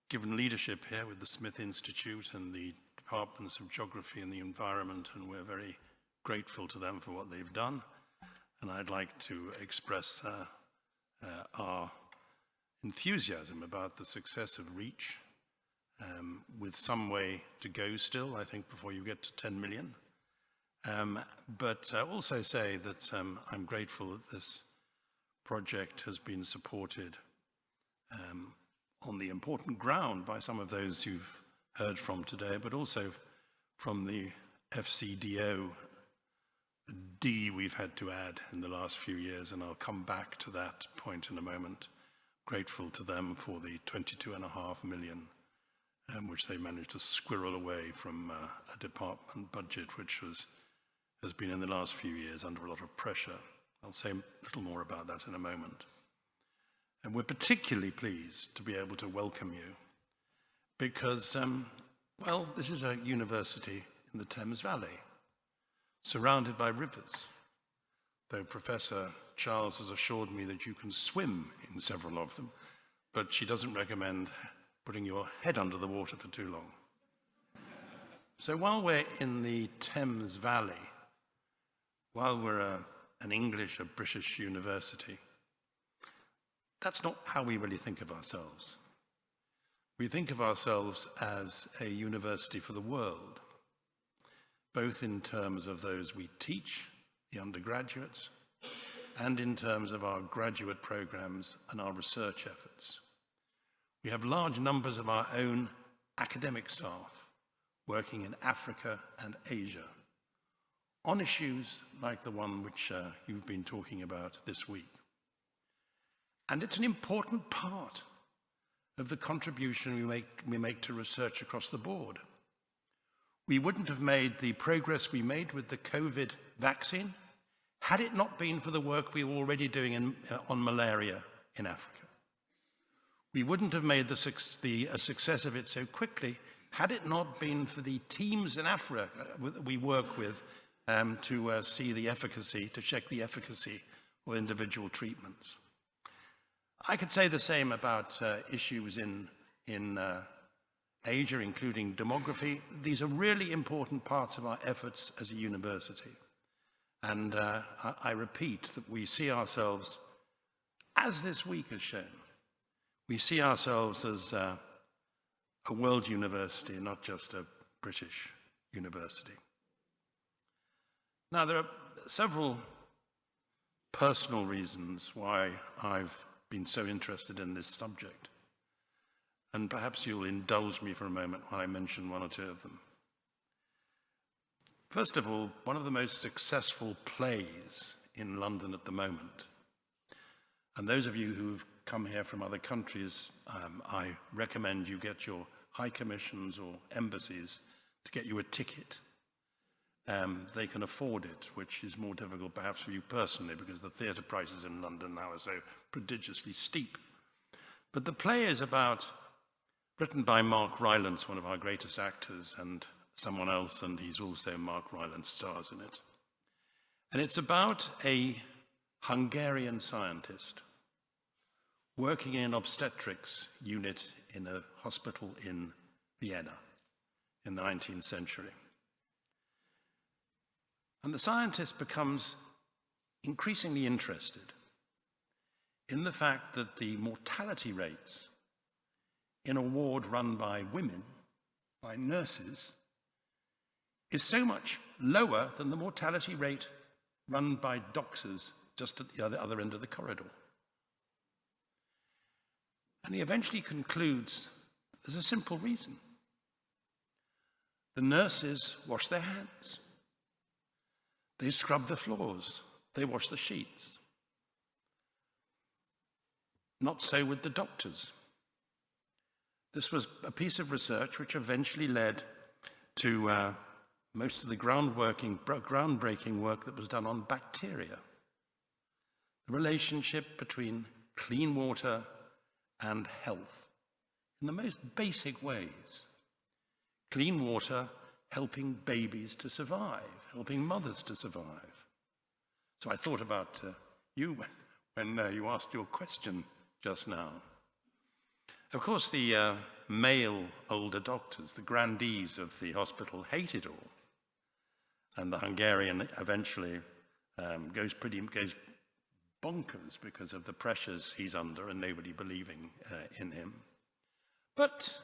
Speaker 14: given leadership here with the Smith Institute and the Departments of Geography and the Environment, and we're very grateful to them for what they've done. And I'd like to express our enthusiasm about the success of REACH, with some way to go still, I think, before you get to 10 million. But also say that I'm grateful that this project has been supported on the important ground by some of those you've heard from today, but also from the FCDO, the D we've had to add in the last few years, and I'll come back to that point in a moment. Grateful to them for the 22.5 million which they managed to squirrel away from a department budget which has been in the last few years under a lot of pressure. I'll say a little more about that in a moment. And we're particularly pleased to be able to welcome you because, well, this is a university in the Thames Valley, surrounded by rivers. though Professor Charles has assured me that you can swim in several of them, but she doesn't recommend putting your head under the water for too long. So while we're in the Thames Valley, while we're an English, a British university, that's not how we really think of ourselves. We think of ourselves as a university for the world, both in terms of those we teach, the undergraduates, and in terms of our graduate programs and our research efforts. We have large numbers of our own academic staff working in Africa and Asia on issues like the one which you've been talking about this week. And it's an important part of the contribution we make to research across the board. We wouldn't have made the progress we made with the COVID vaccine had it not been for the work we were already doing on malaria in Africa. We wouldn't have made a success of it so quickly had it not been for the teams in Africa that we work with to see the efficacy, to check the efficacy of individual treatments. I could say the same about issues in Asia, including demography. These are really important parts of our efforts as a university. And I repeat that we see ourselves, as this week has shown, we see ourselves as a world university, not just a British university. Now, there are several personal reasons why I've been so interested in this subject. And perhaps you'll indulge me for a moment while I mention one or two of them. First of all, one of the most successful plays in London at the moment, and those of you who've come here from other countries, I recommend you get your high commissions or embassies to get you a ticket. They can afford it, which is more difficult perhaps for you personally because the theatre prices in London now are so prodigiously steep. But the play is written by Mark Rylance, one of our greatest actors, and someone else, and he's also Mark Rylance stars in it. And it's about a Hungarian scientist working in an obstetrics unit in a hospital in Vienna in the 19th century. And the scientist becomes increasingly interested in the fact that the mortality rates in a ward run by women, by nurses, is so much lower than the mortality rate run by doctors just at the other end of the corridor. And he eventually concludes there's a simple reason. The nurses wash their hands. They scrub the floors. They wash the sheets. Not so with the doctors. This was a piece of research which eventually led to most of the groundbreaking work that was done on bacteria. The relationship between clean water and health in the most basic ways. Clean water helping babies to survive, helping mothers to survive. So I thought about you when you asked your question just now. Of course, the male older doctors, the grandees of the hospital, hate it all. And the Hungarian eventually goes bonkers because of the pressures he's under and nobody believing in him. But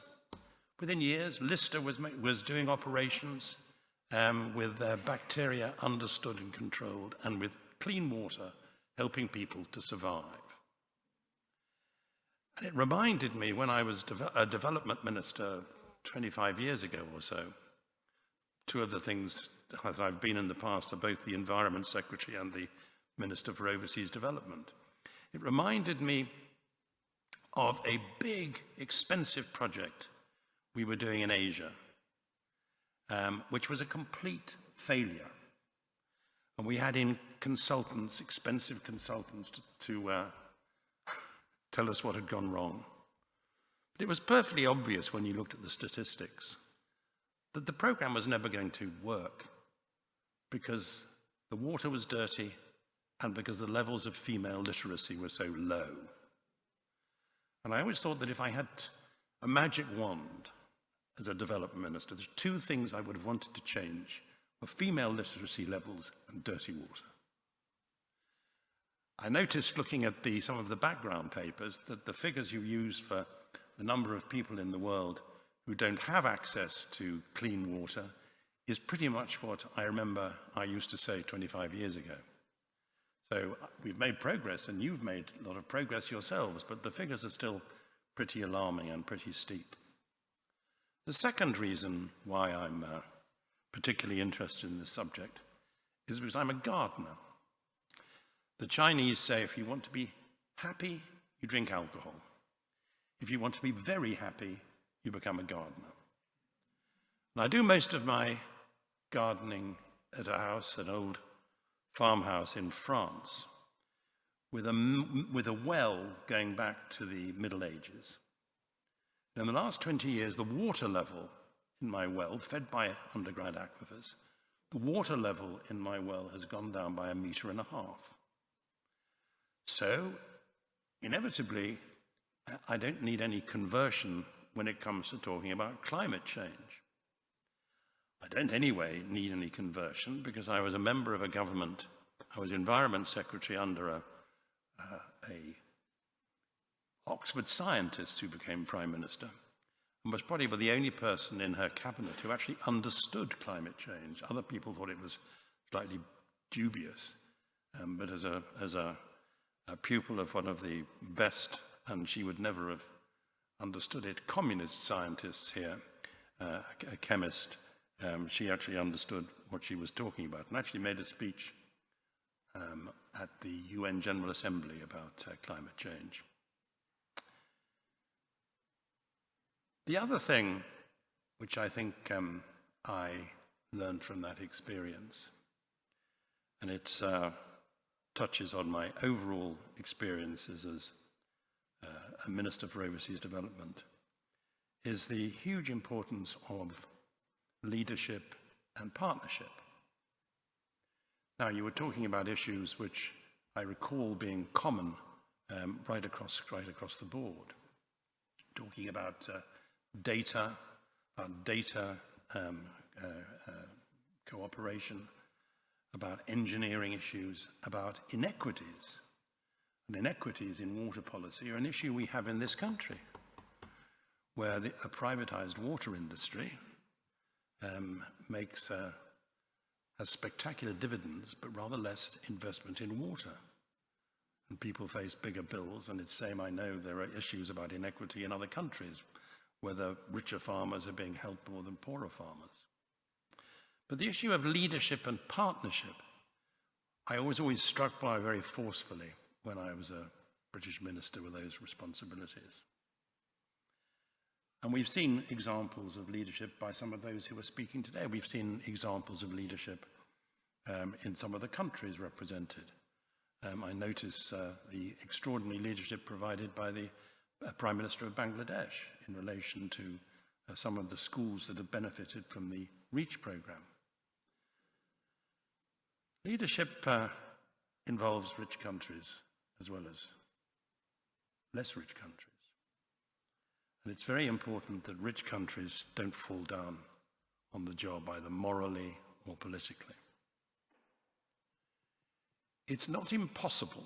Speaker 14: within years, Lister was doing operations with bacteria understood and controlled, and with clean water helping people to survive. And it reminded me when I was a development minister 25 years ago or so, two of the things that I've been in the past are both the Environment Secretary and the Minister for Overseas Development. It reminded me of a big, expensive project we were doing in Asia, which was a complete failure. And we had in consultants, expensive consultants, to tell us what had gone wrong. But it was perfectly obvious when you looked at the statistics that the program was never going to work because the water was dirty and because the levels of female literacy were so low. And I always thought that if I had a magic wand as a development minister, there's two things I would have wanted to change were female literacy levels and dirty water. I noticed looking at some of the background papers that the figures you use for the number of people in the world who don't have access to clean water is pretty much what I remember I used to say 25 years ago. So we've made progress, and you've made a lot of progress yourselves, but the figures are still pretty alarming and pretty steep. The second reason why I'm particularly interested in this subject is because I'm a gardener. The Chinese say if you want to be happy, you drink alcohol. If you want to be very happy, you become a gardener. And I do most of my gardening at a house, an old farmhouse in France, with a well going back to the Middle Ages. In the last 20 years, the water level in my well, fed by underground aquifers, the water level in my well has gone down by 1.5 meters. So, inevitably, I don't need any conversion when it comes to talking about climate change. I don't anyway need any conversion because I was a member of a government, I was Environment Secretary under a Oxford scientist who became Prime Minister, and was probably the only person in her cabinet who actually understood climate change. Other people thought it was slightly dubious, but as a pupil of one of the best, and she would never have understood it, communist scientists here, a chemist, she actually understood what she was talking about and actually made a speech at the UN General Assembly about climate change. The other thing which I think I learned from that experience, and it touches on my overall experiences as a Minister for Overseas Development, is the huge importance of leadership and partnership. Now, you were talking about issues which I recall being common right across the board, talking about data cooperation, about engineering issues, about inequities. And inequities in water policy are an issue we have in this country, where a privatized water industry has spectacular dividends, but rather less investment in water. And people face bigger bills, and it's the same, I know there are issues about inequity in other countries, whether richer farmers are being helped more than poorer farmers. But the issue of leadership and partnership, I was always struck by very forcefully when I was a British minister with those responsibilities. And we've seen examples of leadership by some of those who are speaking today. We've seen examples of leadership in some of the countries represented. I notice the extraordinary leadership provided by the Prime Minister of Bangladesh in relation to some of the schools that have benefited from the REACH program. Leadership involves rich countries as well as less rich countries. And it's very important that rich countries don't fall down on the job either morally or politically. It's not impossible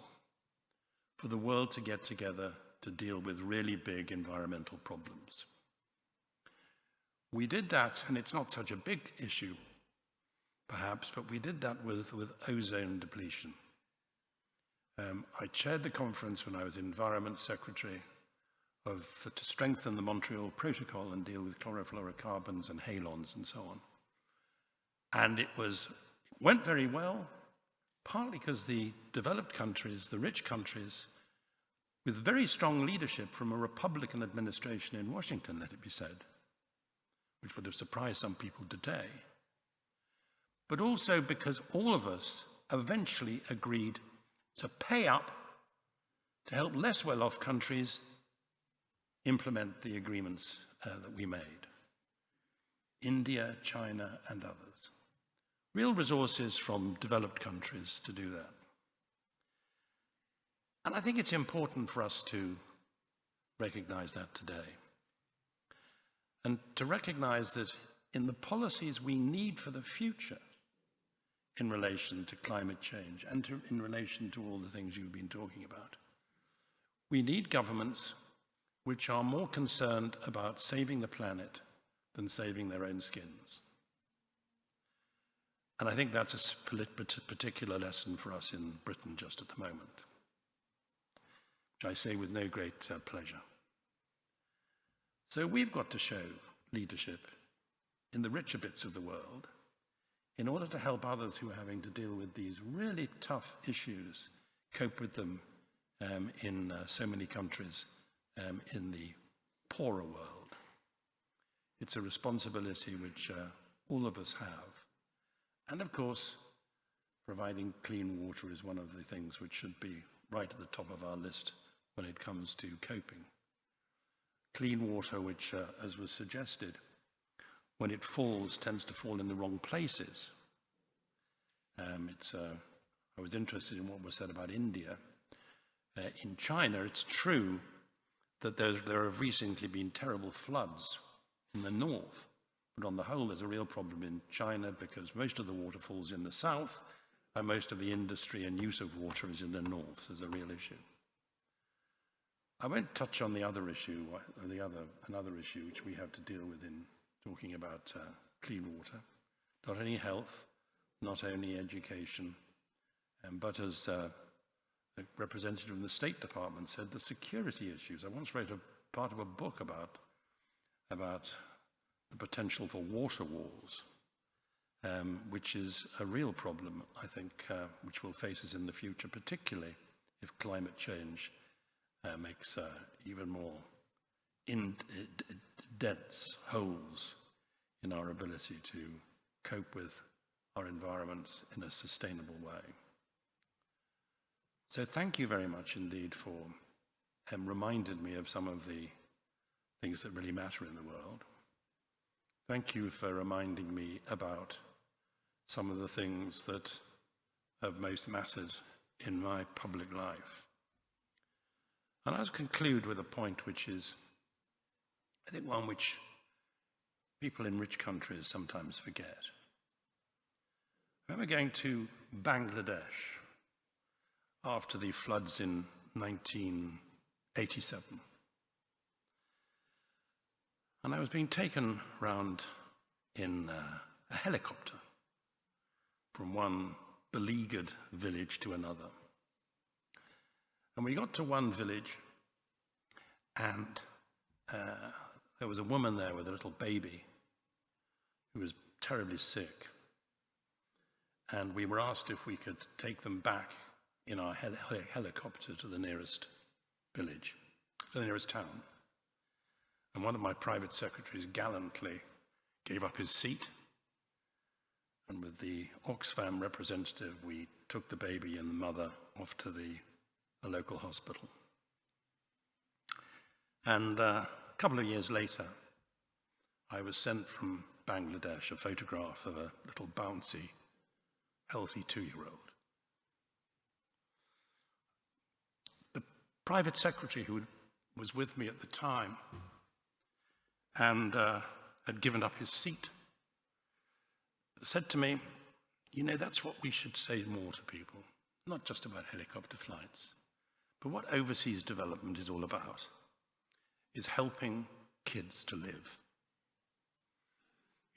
Speaker 14: for the world to get together to deal with really big environmental problems. We did that, and it's not such a big issue, perhaps, but we did that with ozone depletion. I chaired the conference when I was Environment Secretary to strengthen the Montreal Protocol and deal with chlorofluorocarbons and halons and so on. And it went very well, partly because the developed countries, the rich countries, with very strong leadership from a Republican administration in Washington, let it be said, which would have surprised some people today, but also because all of us eventually agreed to pay up to help less well-off countries implement the agreements that we made. India, China, and others. Real resources from developed countries to do that. And I think it's important for us to recognize that today. And to recognize that in the policies we need for the future in relation to climate change and in relation to all the things you've been talking about, we need governments which are more concerned about saving the planet than saving their own skins. And I think that's a particular lesson for us in Britain just at the moment, which I say with no great pleasure. So we've got to show leadership in the richer bits of the world in order to help others who are having to deal with these really tough issues, cope with them in so many countries in the poorer world. It's a responsibility which all of us have. And of course, providing clean water is one of the things which should be right at the top of our list when it comes to coping. Clean water, which, as was suggested, when it falls, tends to fall in the wrong places. I was interested in what was said about India. In China, it's true that there have recently been terrible floods in the north. But on the whole, there's a real problem in China because most of the water falls in the south and most of the industry and use of water is in the north. So there's a real issue. I won't touch on the other issue, another issue which we have to deal with in talking about clean water. Not only health, not only education, but as a representative from the State Department said, the security issues. I once wrote a part of a book about the potential for water wars, which is a real problem, I think, which will face us in the future, particularly if climate change makes even more dense holes in our ability to cope with our environments in a sustainable way. So thank you very much indeed for reminding me of some of the things that really matter in the world. Thank you for reminding me about some of the things that have most mattered in my public life. And I'll conclude with a point which is, I think, one which people in rich countries sometimes forget. I remember going to Bangladesh after the floods in 1987. And I was being taken round in a helicopter from one beleaguered village to another. And we got to one village, and there was a woman there with a little baby who was terribly sick. And we were asked if we could take them back in our helicopter to the nearest village, to the nearest town. And one of my private secretaries gallantly gave up his seat. And with the Oxfam representative, we took the baby and the mother off to a local hospital. And a couple of years later, I was sent from Bangladesh a photograph of a little bouncy, healthy 2-year-old. The private secretary who was with me at the time and had given up his seat said to me, you know, that's what we should say more to people, not just about helicopter flights, but what overseas development is all about, is helping kids to live,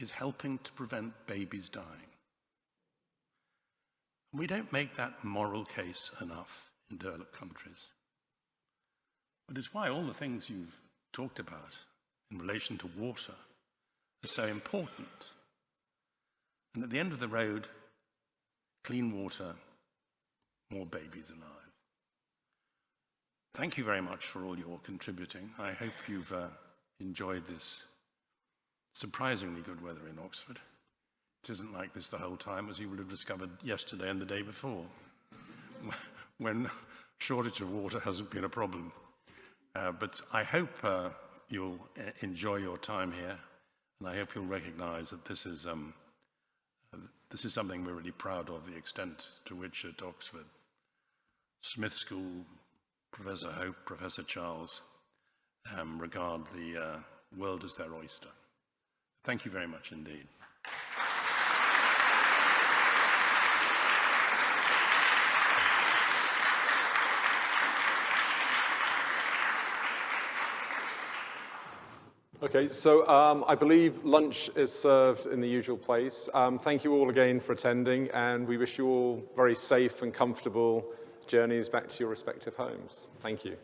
Speaker 14: is helping to prevent babies dying. We don't make that moral case enough in developed countries. But it's why all the things you've talked about in relation to water are so important. And at the end of the road, clean water, more babies alive. Thank you very much for all your contributing. I hope you've enjoyed this surprisingly good weather in Oxford. It isn't like this the whole time, as you would have discovered yesterday and the day before, when shortage of water hasn't been a problem. But I hope you'll enjoy your time here, and I hope you'll recognize that this is something we're really proud of, the extent to which at Oxford, Smith School, Professor Hope, Professor Charles, regard the world as their oyster. Thank you very much indeed.
Speaker 1: Okay, so I believe lunch is served in the usual place. Thank you all again for attending, and we wish you all very safe and comfortable journeys back to your respective homes. Thank you.